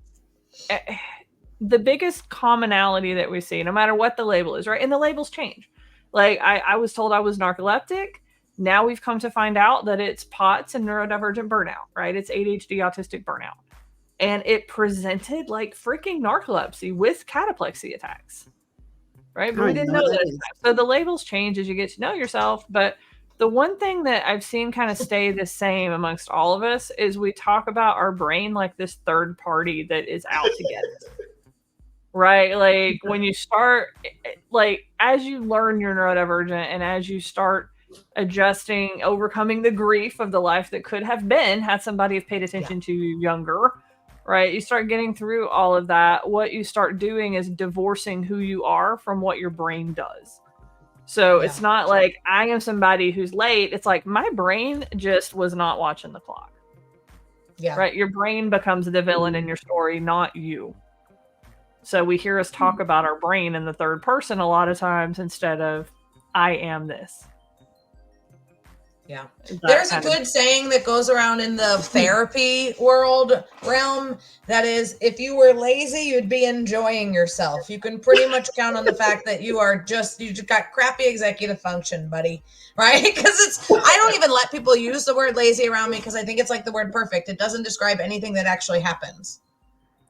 Speaker 1: the biggest commonality that we see, no matter what the label is, right? And the labels change. Like I was told I was narcoleptic. Now we've come to find out that it's POTS and neurodivergent burnout, right? It's ADHD autistic burnout. And it presented like freaking narcolepsy with cataplexy attacks, right? But we didn't know that. So the labels change as you get to know yourself. But the one thing that I've seen kind of stay the same amongst all of us is we talk about our brain like this third party that is out to get us. Right? Like when you start, like as you learn you're neurodivergent and as you start adjusting, overcoming the grief of the life that could have been had somebody have paid attention to you younger, right? You start getting through all of that. What you start doing is divorcing who you are from what your brain does. So it's not like I am somebody who's late. It's like my brain just was not watching the clock. Yeah. Right? Your brain becomes the villain in your story, not you. So we hear us talk about our brain in the third person a lot of times instead of I am this.
Speaker 3: Yeah. There's a good saying that goes around in the therapy realm that is, if you were lazy, you'd be enjoying yourself. You can pretty much count on the fact that you just got crappy executive function, buddy. Right? Because I don't even let people use the word lazy around me because I think it's like the word perfect. It doesn't describe anything that actually happens.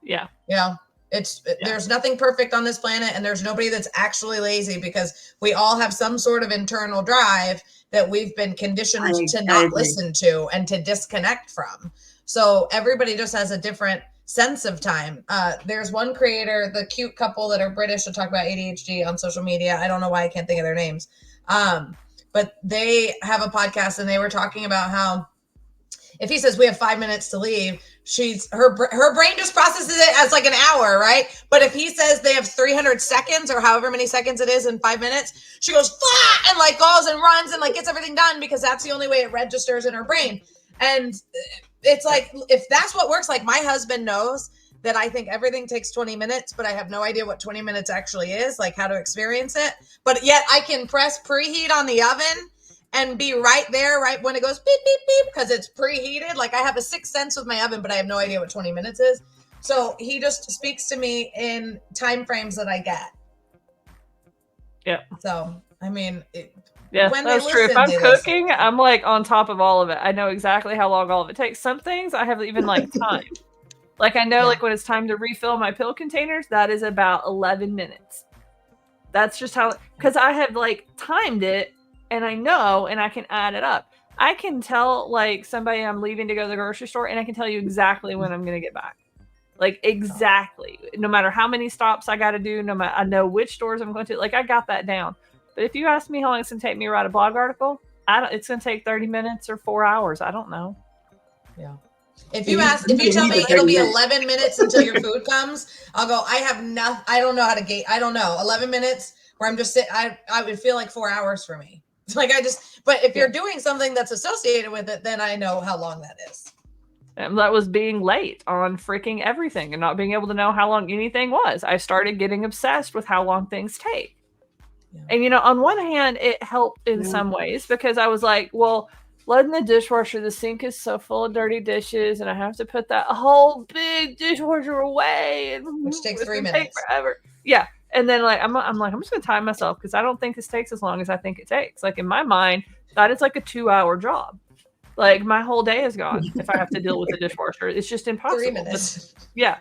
Speaker 1: Yeah.
Speaker 3: Yeah. There's nothing perfect on this planet, and there's nobody that's actually lazy because we all have some sort of internal drive that we've been conditioned to not listen to and to disconnect from. So everybody just has a different sense of time. There's one creator, the cute couple that are British to talk about ADHD on social media. I don't know why I can't think of their names. But they have a podcast and they were talking about how if he says we have 5 minutes to leave, her brain just processes it as like an hour, right? But if he says they have 300 seconds or however many seconds it is in 5 minutes, she goes and like goes and runs and like gets everything done because that's the only way it registers in her brain. And it's like, if that's what works, like my husband knows that I think everything takes 20 minutes, but I have no idea what 20 minutes actually is, like how to experience it. But yet I can press preheat on the oven and be right there, right when it goes beep, beep, beep, because it's preheated. Like I have a sixth sense with my oven, but I have no idea what 20 minutes is. So he just speaks to me in time frames that I get.
Speaker 1: Yeah.
Speaker 3: So, I mean,
Speaker 1: that's true. If I'm cooking, I'm like on top of all of it. I know exactly how long all of it takes. Some things I have even like time. Like I know like when it's time to refill my pill containers, that is about 11 minutes. That's just how, because I have like timed it. And I know, and I can add it up. I can tell like somebody I'm leaving to go to the grocery store, and I can tell you exactly when I'm going to get back. Like exactly. No matter how many stops I got to do, I know which stores I'm going to. Like I got that down. But if you ask me how long it's going to take me to write a blog article, it's going to take 30 minutes or 4 hours. I don't know.
Speaker 3: Yeah. If you tell me it'll be 11 minutes until your food comes, I'll go, I don't know how to gate. I don't know. 11 minutes where I'm just sitting, I would feel like 4 hours for me. Like but if you're doing something that's associated with it, then I know how long that is.
Speaker 1: And that was being late on freaking everything and not being able to know how long anything was. I started getting obsessed with how long things take. Yeah. And, on one hand, it helped in some ways because I was like, well, loading the dishwasher. The sink is so full of dirty dishes, and I have to put that whole big dishwasher away, and
Speaker 3: which takes
Speaker 1: it's
Speaker 3: 3
Speaker 1: gonna
Speaker 3: minutes.
Speaker 1: take forever. Yeah, and then like I'm just gonna time myself because I don't think this takes as long as I think it takes. Like in my mind, that is like a 2-hour job. Like my whole day is gone if I have to deal with the dishwasher. It's just impossible.
Speaker 3: 3 minutes.
Speaker 1: But, yeah,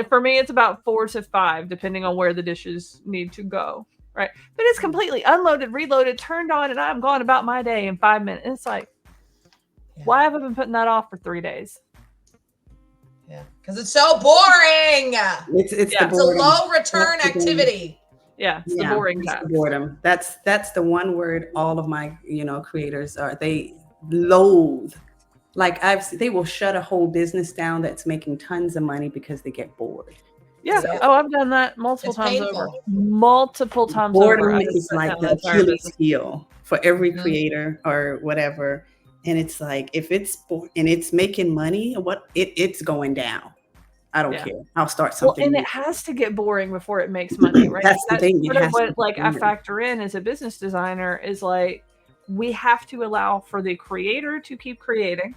Speaker 1: for me, it's about 4 to 5, depending on where the dishes need to go. Right, but it's completely unloaded, reloaded, turned on, and I'm going about my day in 5 minutes. It's like, why have I been putting that off for 3 days?
Speaker 3: Yeah, because it's so boring.
Speaker 2: It's
Speaker 3: a low return activity.
Speaker 1: Yeah, it's the boring task.
Speaker 2: The boredom. That's the one word all of my creators they loathe. Like they will shut a whole business down that's making tons of money because they get bored.
Speaker 1: Yeah.
Speaker 2: So,
Speaker 1: I've done that multiple times over. Multiple times
Speaker 2: boredom
Speaker 1: over.
Speaker 2: is like the Achilles heel for every creator or whatever. And it's like, if it's and it's making money, it's going down. I don't care. I'll start something.
Speaker 1: Well, and it has to get boring before it makes money, right?
Speaker 2: That's the thing.
Speaker 1: Sort of what like I factor in as a business designer is like, we have to allow for the creator to keep creating,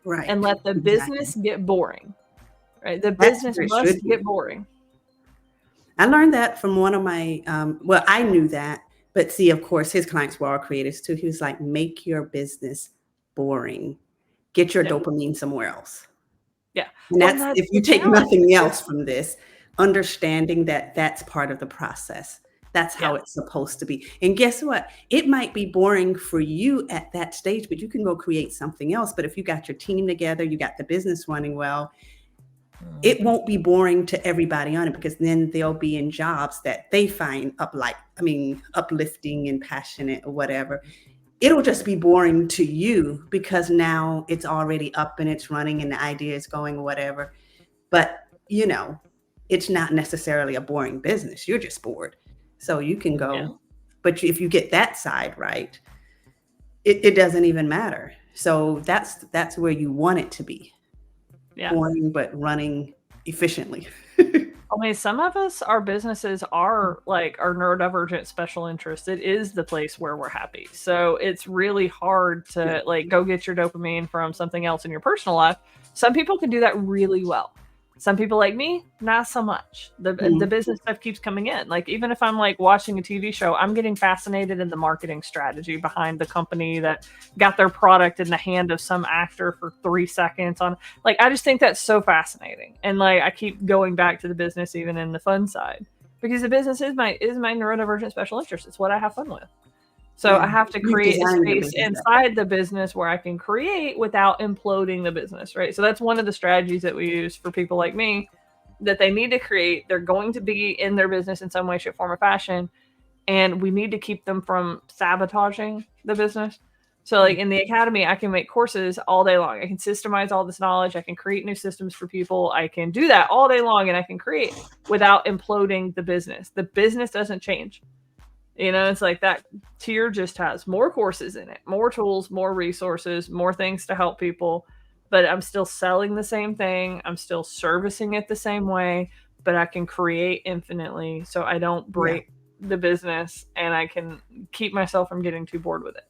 Speaker 2: right,
Speaker 1: and let the business get boring, right? The business must get boring.
Speaker 2: I learned that from one of my, I knew that, but see, of course, his clients were all creators too. He was like, make your business boring. Get your dopamine somewhere else.
Speaker 1: Yeah.
Speaker 2: And that's if you take nothing else from this, understanding that that's part of the process. That's how it's supposed to be. And guess what? It might be boring for you at that stage, but you can go create something else. But if you got your team together, you got the business running well, it won't be boring to everybody on it, because then they'll be in jobs that they find uplifting and passionate or whatever. It'll just be boring to you because now it's already up and it's running and the idea is going or whatever. But, it's not necessarily a boring business. You're just bored. So you can go, but if you get that side right, it doesn't even matter. So that's where you want it to be. Yeah. Boring, but running efficiently.
Speaker 1: I mean, some of us, our businesses are like our neurodivergent special interest. It is the place where we're happy. So it's really hard to like go get your dopamine from something else in your personal life. Some people can do that really well. Some people like me, not so much. The business stuff keeps coming in. Like, even if I'm like watching a TV show, I'm getting fascinated in the marketing strategy behind the company that got their product in the hand of some actor for 3 seconds on. Like, I just think that's so fascinating. And like, I keep going back to the business, even in the fun side, because the business is my neurodivergent special interest. It's what I have fun with. So I have to create a space inside the business where I can create without imploding the business, right? So that's one of the strategies that we use for people like me, that they need to create. They're going to be in their business in some way, shape, form, or fashion. And we need to keep them from sabotaging the business. So like in the academy, I can make courses all day long. I can systemize all this knowledge. I can create new systems for people. I can do that all day long, and I can create without imploding the business. The business doesn't change. It's like that tier just has more courses in it, more tools, more resources, more things to help people. But I'm still selling the same thing. I'm still servicing it the same way, but I can create infinitely so I don't break the business, and I can keep myself from getting too bored with it.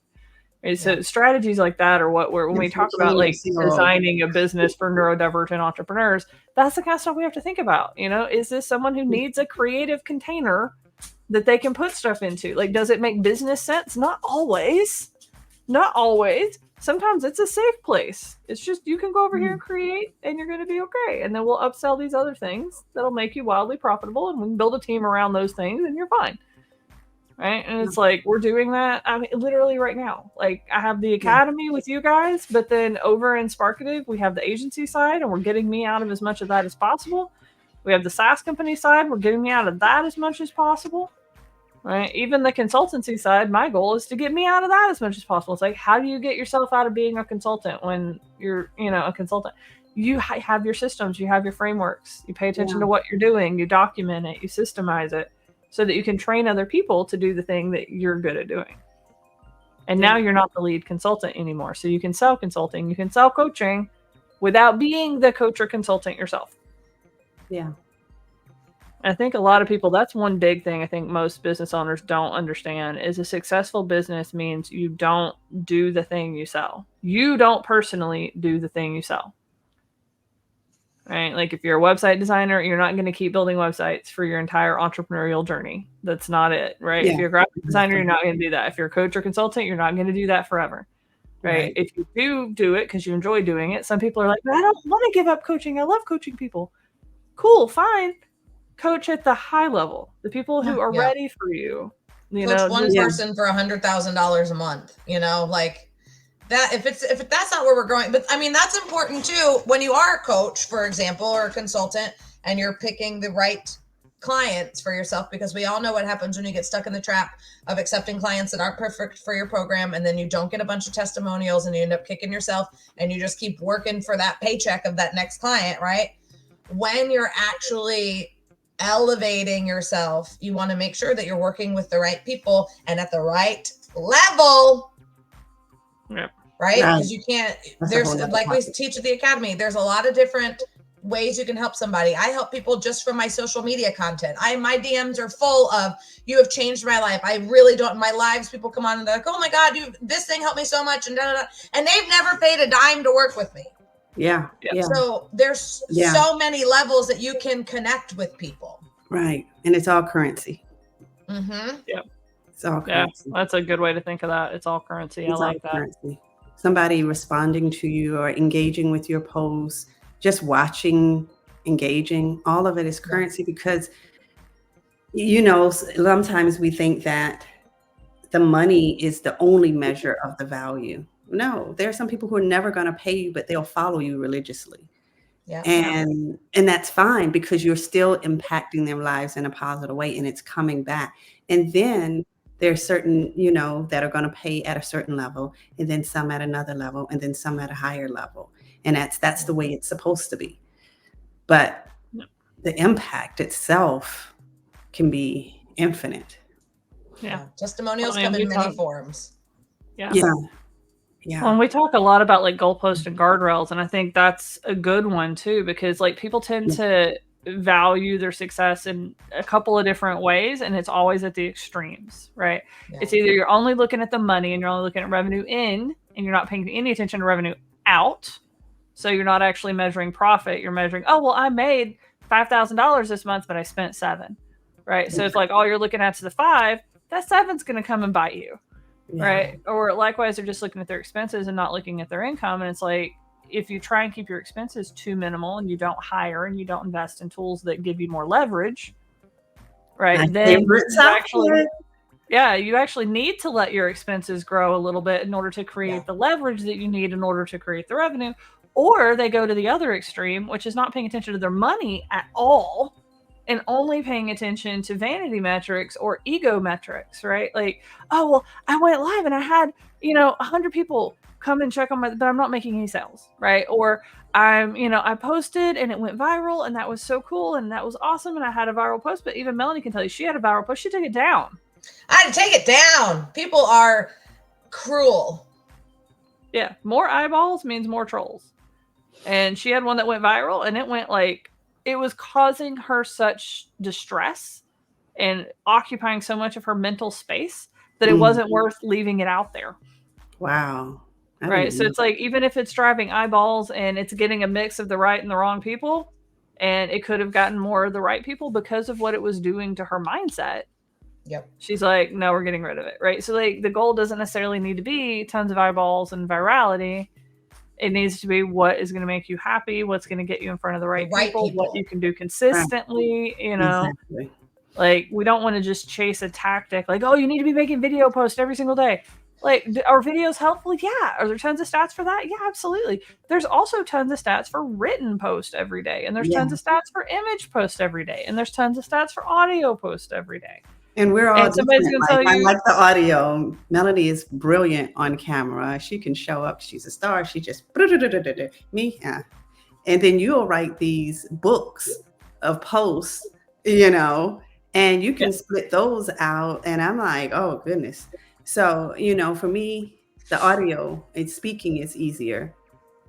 Speaker 1: Right? So strategies like that are when we talk about like designing a business for neurodivergent entrepreneurs, that's the kind of stuff we have to think about. Is this someone who needs a creative container that they can put stuff into? Like, does it make business sense? Not always. Sometimes it's a safe place. It's just, you can go over here and create, and you're going to be okay. And then we'll upsell these other things that'll make you wildly profitable, and we can build a team around those things, and you're fine. Right? And it's like, we're doing that. I mean, literally right now. Like, I have the academy with you guys, but then over in Sparkative, we have the agency side, and we're getting me out of as much of that as possible. We have the SaaS company side. We're getting me out of that as much as possible, right? Even the consultancy side, my goal is to get me out of that as much as possible. It's like, how do you get yourself out of being a consultant when you're, a consultant? You have your systems, you have your frameworks, you pay attention to what you're doing, you document it, you systemize it so that you can train other people to do the thing that you're good at doing. And now you're not the lead consultant anymore. So you can sell consulting, you can sell coaching without being the coach or consultant yourself.
Speaker 2: Yeah.
Speaker 1: I think a lot of people, that's one big thing I think most business owners don't understand is a successful business means you don't do the thing you sell. You don't personally do the thing you sell. Right? Like if you're a website designer, you're not going to keep building websites for your entire entrepreneurial journey. That's not it, right? If you're a graphic designer, you're not going to do that. If you're a coach or consultant, you're not going to do that forever. Right? If you do it because you enjoy doing it, some people are like, but I don't want to give up coaching. I love coaching people. Cool, fine. Coach at the high level, the people who are ready for you.
Speaker 3: Coach one person for $100,000 a month, like that. If that's not where we're going, but I mean, that's important too. When you are a coach, for example, or a consultant, and you're picking the right clients for yourself, because we all know what happens when you get stuck in the trap of accepting clients that aren't perfect for your program. And then you don't get a bunch of testimonials and you end up kicking yourself and you just keep working for that paycheck of that next client, right? When you're actually elevating yourself, you want to make sure that you're working with the right people and at the right level.
Speaker 1: Yep.
Speaker 3: Right? Because you can't, there's like we teach at the academy, there's a lot of different ways you can help somebody. I help people just from my social media content. My DMs are full of, you have changed my life. I really don't, my lives, people come on and they're like, oh my God, this thing helped me so much. And and they've never paid a dime to work with me.
Speaker 2: Yeah.
Speaker 3: So there's so many levels that you can connect with people.
Speaker 2: Right. And it's all currency.
Speaker 3: Mm-hmm.
Speaker 1: Yep.
Speaker 2: It's all currency.
Speaker 1: Yeah, that's a good way to think of that. It's all currency. I like that. Currency.
Speaker 2: Somebody responding to you or engaging with your posts, just watching, engaging, all of it is currency because, sometimes we think that the money is the only measure of the value. No, there are some people who are never going to pay you, but they'll follow you religiously. Yeah. And that's fine because you're still impacting their lives in a positive way and it's coming back. And then there's certain, that are going to pay at a certain level and then some at another level and then some at a higher level. And that's the way it's supposed to be. But the impact itself can be infinite.
Speaker 3: Yeah. Testimonials come in many forms.
Speaker 1: Yeah. Well, we talk a lot about like goalposts and guardrails, and I think that's a good one too, because like people tend to value their success in a couple of different ways, and it's always at the extremes, right? Yeah. It's either you're only looking at the money and you're only looking at revenue in, and you're not paying any attention to revenue out. So you're not actually measuring profit. You're measuring, oh, well, I made $5,000 this month, but I spent $7,000, right? So if like all you're looking at is the 5, that 7's going to come and bite you. Yeah. Right. Or likewise, they're just looking at their expenses and not looking at their income. And it's like, if you try and keep your expenses too minimal and you don't hire and you don't invest in tools that give you more leverage, right? Then you actually need to let your expenses grow a little bit in order to create the leverage that you need in order to create the revenue. Or they go to the other extreme, which is not paying attention to their money at all and only paying attention to vanity metrics or ego metrics, right? Like, oh, well, I went live and I had, 100 people come and check on but I'm not making any sales, right? Or I posted and it went viral and that was so cool and that was awesome and I had a viral post, but even Melanie can tell you she had a viral post, she took it down.
Speaker 3: I had to take it down. People are cruel.
Speaker 1: Yeah, more eyeballs means more trolls. And she had one that went viral and it went like, it was causing her such distress and occupying so much of her mental space that it wasn't worth leaving it out there.
Speaker 2: Wow.
Speaker 1: Right. So it's like, even if it's driving eyeballs and it's getting a mix of the right and the wrong people, and it could have gotten more of the right people because of what it was doing to her mindset.
Speaker 3: Yep.
Speaker 1: She's like, no, we're getting rid of it. Right. So like the goal doesn't necessarily need to be tons of eyeballs and virality. It needs to be what is going to make you happy, what's going to get you in front of the right people, what you can do consistently,
Speaker 2: Exactly.
Speaker 1: Like we don't want to just chase a tactic like, oh, you need to be making video posts every single day. Like, are videos helpful? Yeah. Are there tons of stats for that? Yeah, absolutely. There's also tons of stats for written post every day. And there's tons of stats for image post every day. And there's tons of stats for audio post every day.
Speaker 2: And we're all different. I like the audio. Melanie is brilliant on camera. She can show up. She's a star. She just me. Yeah. And then you'll write these books of posts, and you can split those out. And I'm like, oh goodness. So, for me, the audio and speaking is easier.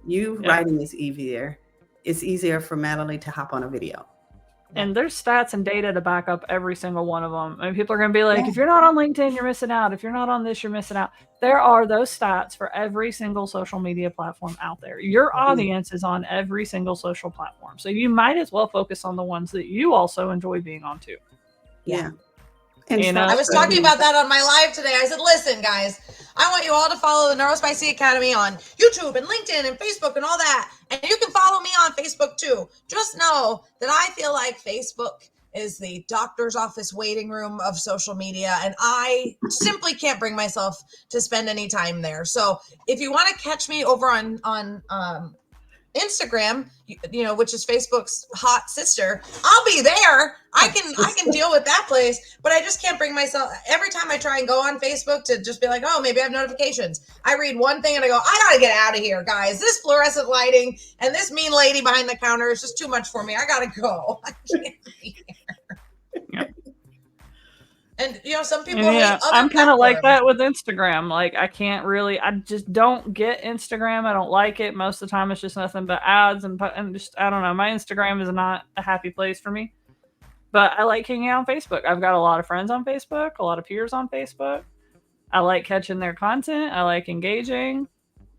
Speaker 2: Writing is easier. It's easier for Melanie to hop on a video.
Speaker 1: And there's stats and data to back up every single one of them. I mean, people are going to be like, if you're not on LinkedIn, you're missing out. If you're not on this, you're missing out. There are those stats for every single social media platform out there. Your audience is on every single social platform. So you might as well focus on the ones that you also enjoy being on too.
Speaker 2: Yeah.
Speaker 3: And I was talking about that on my live today. I said, listen, guys, I want you all to follow the Neuro-Spicy Academy on YouTube and LinkedIn and Facebook and all that. And you can follow me on Facebook too. Just know that I feel like Facebook is the doctor's office waiting room of social media. And I simply can't bring myself to spend any time there. So if you want to catch me over on Instagram, which is Facebook's hot sister, I'll be there. I can deal with that place, but I just can't bring myself. Every time I try and go on Facebook to just be like, oh, maybe I have notifications, I read one thing and I go, I gotta get out of here, guys. This fluorescent lighting and this mean lady behind the counter is just too much for me. I gotta go. I can't be here. And some people hate other
Speaker 1: I'm kind of
Speaker 3: platforms.
Speaker 1: like that with Instagram. Like I just don't get Instagram. I don't like it. Most of the time it's just nothing but ads and just, I don't know. My Instagram is not a happy place for me, but I like hanging out on Facebook. I've got a lot of friends on Facebook, a lot of peers on Facebook. I like catching their content. I like engaging.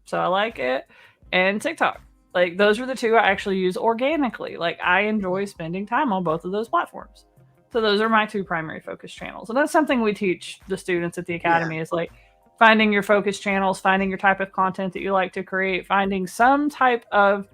Speaker 1: So I like it. And TikTok. Like those are the two I actually use organically. Like I enjoy spending time on both of those platforms. So those are my two primary focus channels. And that's something we teach the students at the Academy is like finding your focus channels, finding your type of content that you like to create, finding some type of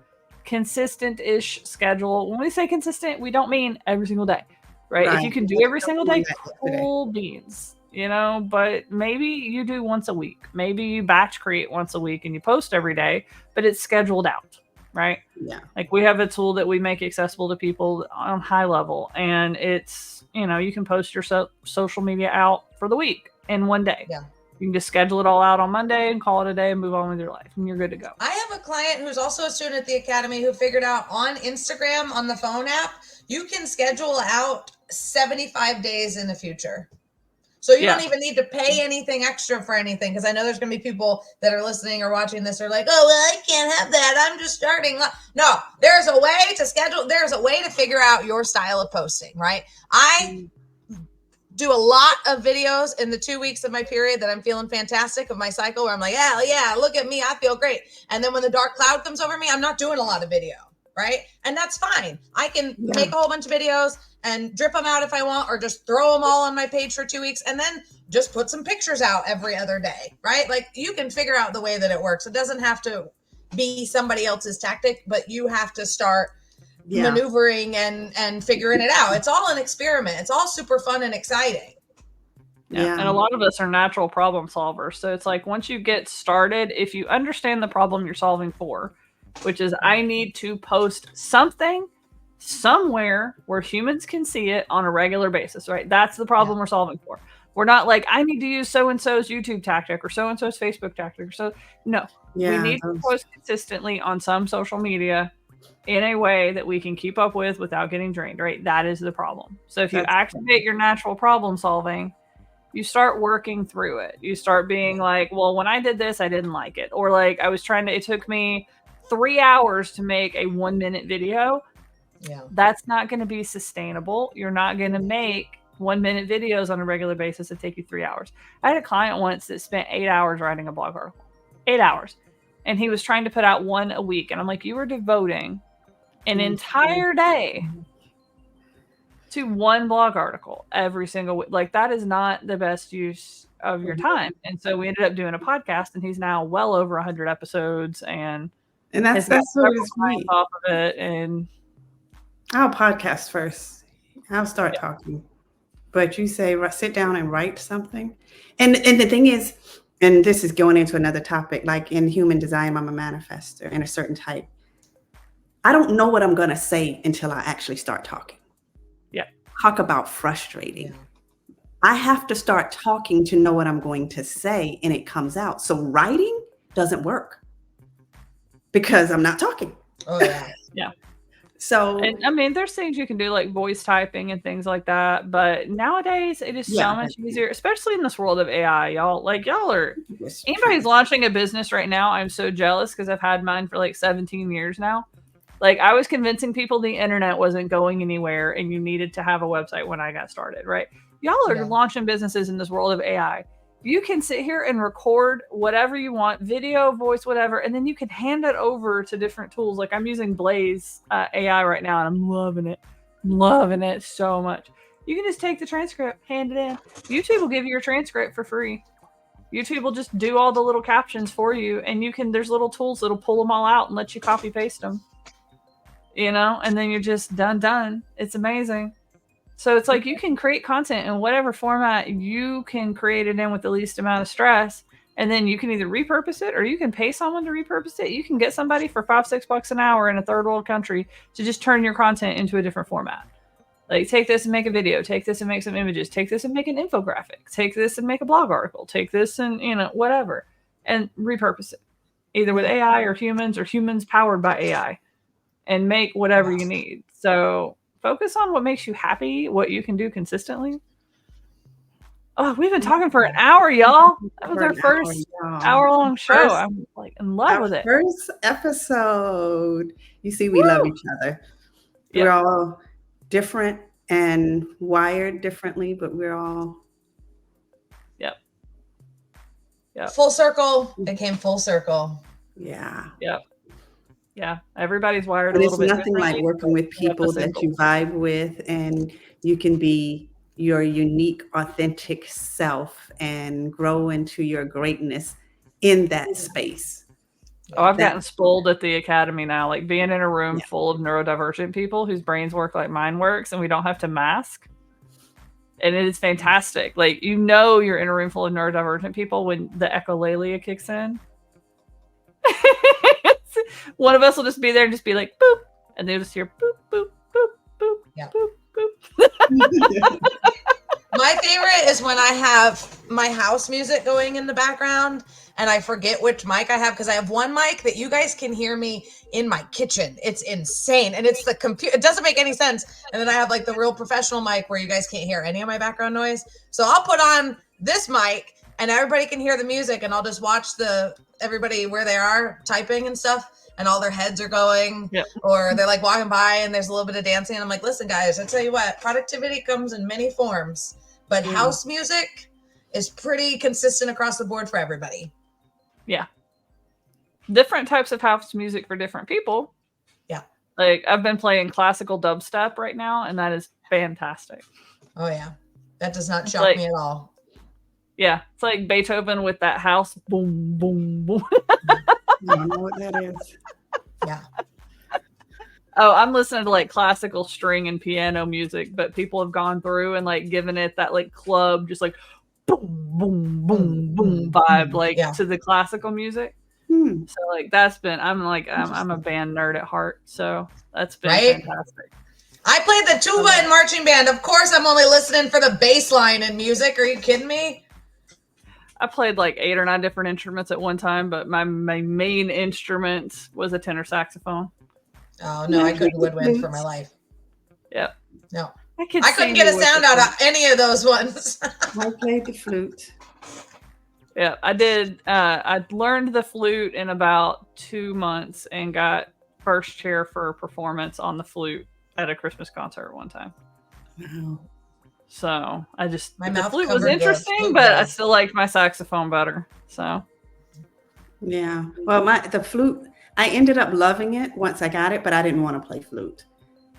Speaker 1: consistent-ish schedule. When we say consistent, we don't mean every single day, right? If you can do every single day, cool beans, but maybe you do once a week. Maybe you batch create once a week and you post every day, but it's scheduled out. Right?
Speaker 2: Yeah.
Speaker 1: Like we have a tool that we make accessible to people on high level, and it's, you can post your social media out for the week in one day.
Speaker 3: Yeah.
Speaker 1: You can just schedule it all out on Monday and call it a day and move on with your life, and you're good to go. I
Speaker 3: have a client who's also a student at the Academy who figured out on Instagram, on the phone app, you can schedule out 75 days in the future. So you don't even need to pay anything extra for anything, because I know there's going to be people that are listening or watching this are like, oh, well, I can't have that. I'm just starting. No, there's a way to schedule. There's a way to figure out your style of posting, right? I do a lot of videos in the 2 weeks of my period that I'm feeling fantastic of my cycle, where I'm like, yeah, look at me. I feel great. And then when the dark cloud comes over me, I'm not doing a lot of video, right? And that's fine. I can make a whole bunch of videos and drip them out if I want, or just throw them all on my page for 2 weeks and then just put some pictures out every other day, right? Like you can figure out the way that it works. It doesn't have to be somebody else's tactic, but you have to start maneuvering and figuring it out. It's all an experiment. It's all super fun and exciting.
Speaker 1: Yeah. And a lot of us are natural problem solvers. So it's like once you get started, if you understand the problem you're solving for, which is I need to post something somewhere where humans can see it on a regular basis, right? That's the problem we're solving for. We're not like, I need to use so-and-so's YouTube tactic or so-and-so's Facebook tactic. No, we need to post consistently on some social media in a way that we can keep up with without getting drained, right? That is the problem. So if you activate your natural problem solving, you start working through it. You start being like, well, when I did this, I didn't like it. Or like it took me 3 hours to make a 1 minute video.
Speaker 3: Yeah.
Speaker 1: That's not going to be sustainable. You're not going to make 1 minute videos on a regular basis that take you 3 hours. I had a client once that spent 8 hours writing a blog article. 8 hours. And he was trying to put out one a week. And I'm like, you were devoting an entire day to one blog article every single week. Like that is not the best use of your time. And so we ended up doing a podcast, and he's now well over 100 episodes, and
Speaker 2: that's what it's me
Speaker 1: off of it. And
Speaker 2: I'll podcast first. I'll start talking. But you say sit down and write something. And the thing is, and this is going into another topic, like in human design, I'm a manifester in a certain type. I don't know what I'm going to say until I actually start talking.
Speaker 1: Yeah.
Speaker 2: Talk about frustrating. Yeah. I have to start talking to know what I'm going to say, and it comes out. So writing doesn't work because I'm not talking.
Speaker 3: Oh, yeah.
Speaker 1: Yeah.
Speaker 2: So,
Speaker 1: and I mean, there's things you can do like voice typing and things like that, but nowadays it is so much easier, especially in this world of AI. Y'all are, anybody's launching a business right now. I'm so jealous because I've had mine for like 17 years now. Like I was convincing people the internet wasn't going anywhere and you needed to have a website when I got started, right? Y'all are launching businesses in this world of AI. You can sit here and record whatever you want, video, voice, whatever, and then you can hand it over to different tools. Like I'm using Blaze AI right now, and I'm loving it. I'm loving it so much. You can just take the transcript, hand it in. YouTube will give you your transcript for free. YouTube will just do all the little captions for you, and you can. There's little tools that'll pull them all out and let you copy paste them. You know, and then you're just done. It's amazing. So it's like you can create content in whatever format you can create it in with the least amount of stress. And then you can either repurpose it or you can pay someone to repurpose it. You can get somebody for $5-6 an hour in a third world country to just turn your content into a different format. Like take this and make a video, take this and make some images, take this and make an infographic, take this and make a blog article, take this and, you know, whatever, and repurpose it either with AI or humans powered by AI. And make whatever you need. So focus on what makes you happy, what you can do consistently. Oh, we've been talking for an hour, y'all. That was our first hour-long show. I'm like in love with it.
Speaker 2: First episode. You see, we love each other. Yep. We're all different and wired differently, but we're all.
Speaker 1: Yep.
Speaker 3: Full circle. It came full circle.
Speaker 2: Yeah.
Speaker 1: Yep. Yeah, everybody's wired
Speaker 2: and
Speaker 1: a little bit.
Speaker 2: It's nothing like working with people that you vibe with, and you can be your unique, authentic self and grow into your greatness in that space.
Speaker 1: Oh, I've gotten spoiled at the academy now, like being in a room full of neurodivergent people whose brains work like mine works, and we don't have to mask. And it is fantastic. Like, you know, you're in a room full of neurodivergent people when the echolalia kicks in. One of us will just be there and just be like, boop. And they'll just hear boop, boop, boop, boop, boop, boop.
Speaker 3: My favorite is when I have my house music going in the background and I forget which mic I have, because I have one mic that you guys can hear me in my kitchen. It's insane. And it's the computer. It doesn't make any sense. And then I have like the real professional mic where you guys can't hear any of my background noise. So I'll put on this mic and everybody can hear the music, and I'll just watch everybody where they are typing and stuff, and all their heads are going, or they're like walking by and there's a little bit of dancing. And I'm like, listen, guys, I tell you what, productivity comes in many forms, but house music is pretty consistent across the board for everybody.
Speaker 1: Yeah. Different types of house music for different people.
Speaker 3: Yeah.
Speaker 1: Like I've been playing classical dubstep right now, and that is fantastic.
Speaker 3: Oh yeah. That does not shock me at all.
Speaker 1: Yeah, it's like Beethoven with that house boom, boom, boom.
Speaker 2: I don't know what that is.
Speaker 3: Yeah.
Speaker 1: Oh, I'm listening to like classical string and piano music, but people have gone through and like given it that like club, just like boom, boom, boom, boom vibe, like to the classical music. So like I'm a band nerd at heart, so that's been fantastic.
Speaker 3: I played the tuba in marching band. Of course, I'm only listening for the bass line in music. Are you kidding me?
Speaker 1: I played like 8 or 9 different instruments at one time, but my main instrument was a tenor saxophone.
Speaker 3: Oh, no, I couldn't woodwind for my life.
Speaker 1: Yep.
Speaker 3: No. I couldn't get a sound out of any of those ones.
Speaker 2: I played the flute.
Speaker 1: Yeah, I did. I learned the flute in about 2 months and got first chair for a performance on the flute at a Christmas concert one time.
Speaker 2: Wow.
Speaker 1: So I just,
Speaker 3: the
Speaker 1: flute was interesting, but I still liked my saxophone better. So.
Speaker 2: Yeah. Well, the flute, I ended up loving it once I got it, but I didn't want to play flute.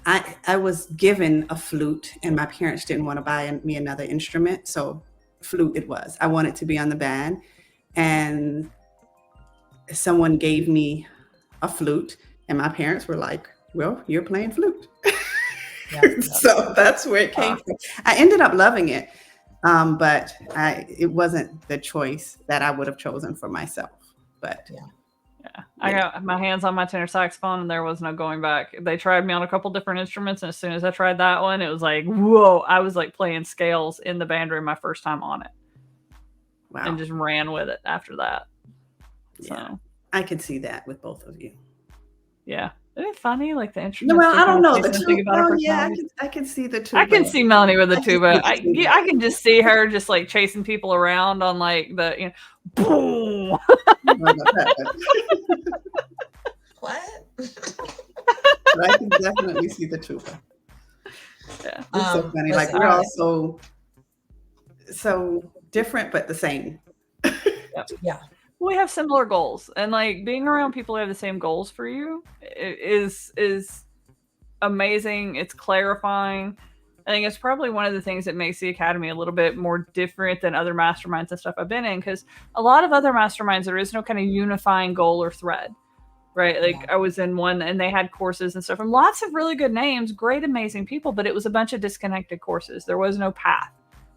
Speaker 2: I was given a flute and my parents didn't want to buy me another instrument. So flute it was. I wanted to be on the band, and someone gave me a flute and my parents were like, well, you're playing flute. So that's where it came from. I ended up loving it, but it wasn't the choice that I would have chosen for myself. But
Speaker 1: I got my hands on my tenor saxophone, and there was no going back. They tried me on a couple different instruments, and as soon as I tried that one, it was like, whoa! I was like playing scales in the band room my first time on it. Wow! And just ran with it after that.
Speaker 2: Yeah, so I could see that with both of you.
Speaker 1: Yeah. Isn't it funny? Like the instrument.
Speaker 2: Well, I don't know. The tuba, I can see the tuba.
Speaker 1: I can see Melanie with the tuba. I can just see her just like chasing people around on like the, boom.
Speaker 3: What?
Speaker 2: but I can definitely see the trooper.
Speaker 1: Yeah.
Speaker 2: It's so funny. Like we're all so different, but the same.
Speaker 3: Yeah.
Speaker 1: We have similar goals, and like being around people who have the same goals for you is amazing. It's clarifying. I think it's probably one of the things that makes the Academy a little bit more different than other masterminds and stuff I've been in, because a lot of other masterminds, there is no kind of unifying goal or thread, right? Like I was in one and they had courses and stuff and lots of really good names, great, amazing people, but it was a bunch of disconnected courses. There was no path.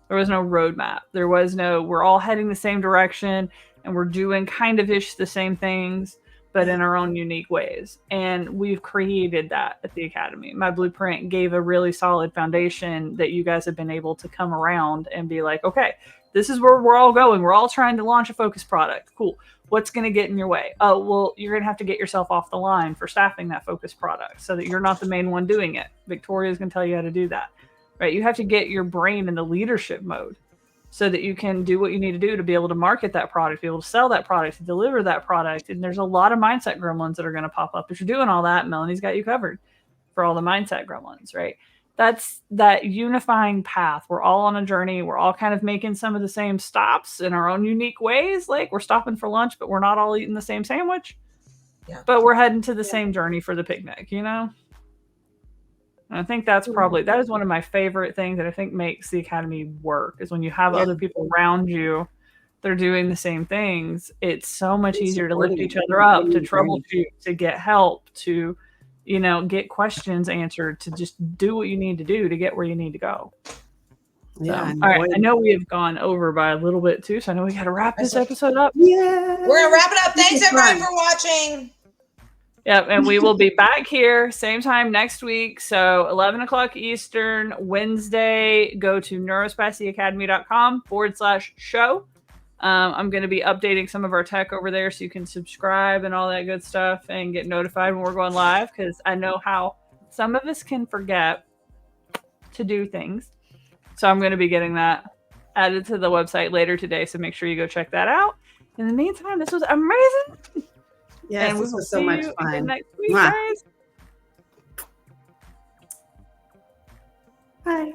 Speaker 1: There was no roadmap. There was no, we're all heading the same direction and we're doing kind of ish the same things, but in our own unique ways. And we've created that at the Academy. My blueprint gave a really solid foundation that you guys have been able to come around and be like, okay, this is where we're all going. We're all trying to launch a focus product. Cool. What's going to get in your way? Oh, well, you're going to have to get yourself off the line for staffing that focus product so that you're not the main one doing it. Victoria's going to tell you how to do that, right? You have to get your brain in the leadership mode so that you can do what you need to do to be able to market that product, be able to sell that product, to deliver that product. And there's a lot of mindset gremlins that are going to pop up. If you're doing all that, Melanie's got you covered for all the mindset gremlins, right? That's that unifying path. We're all on a journey. We're all kind of making some of the same stops in our own unique ways. Like we're stopping for lunch, but we're not all eating the same sandwich. Yeah. But we're heading to the same journey for the picnic, you know? And I think that's probably, that is one of my favorite things that I think makes the Academy work, is when you have other people around you that are doing the same things. It's so much easier to lift each other up, to troubleshoot, to get help, to, you know, get questions answered, to just do what you need to do to get where you need to go. Yeah. So, all right. I know we have gone over by a little bit too, so I know we got to wrap this episode up.
Speaker 2: Yeah.
Speaker 3: We're going to wrap it up. Thanks everybody for watching.
Speaker 1: Yep, and we will be back here same time next week. So 11 o'clock Eastern, Wednesday. Go to neurospicyacademy.com/show. I'm going to be updating some of our tech over there so you can subscribe and all that good stuff and get notified when we're going live, because I know how some of us can forget to do things. So I'm going to be getting that added to the website later today. So make sure you go check that out. In the meantime, this was amazing.
Speaker 2: Yes, and this was so much fun.
Speaker 1: Next week, guys.
Speaker 2: Bye.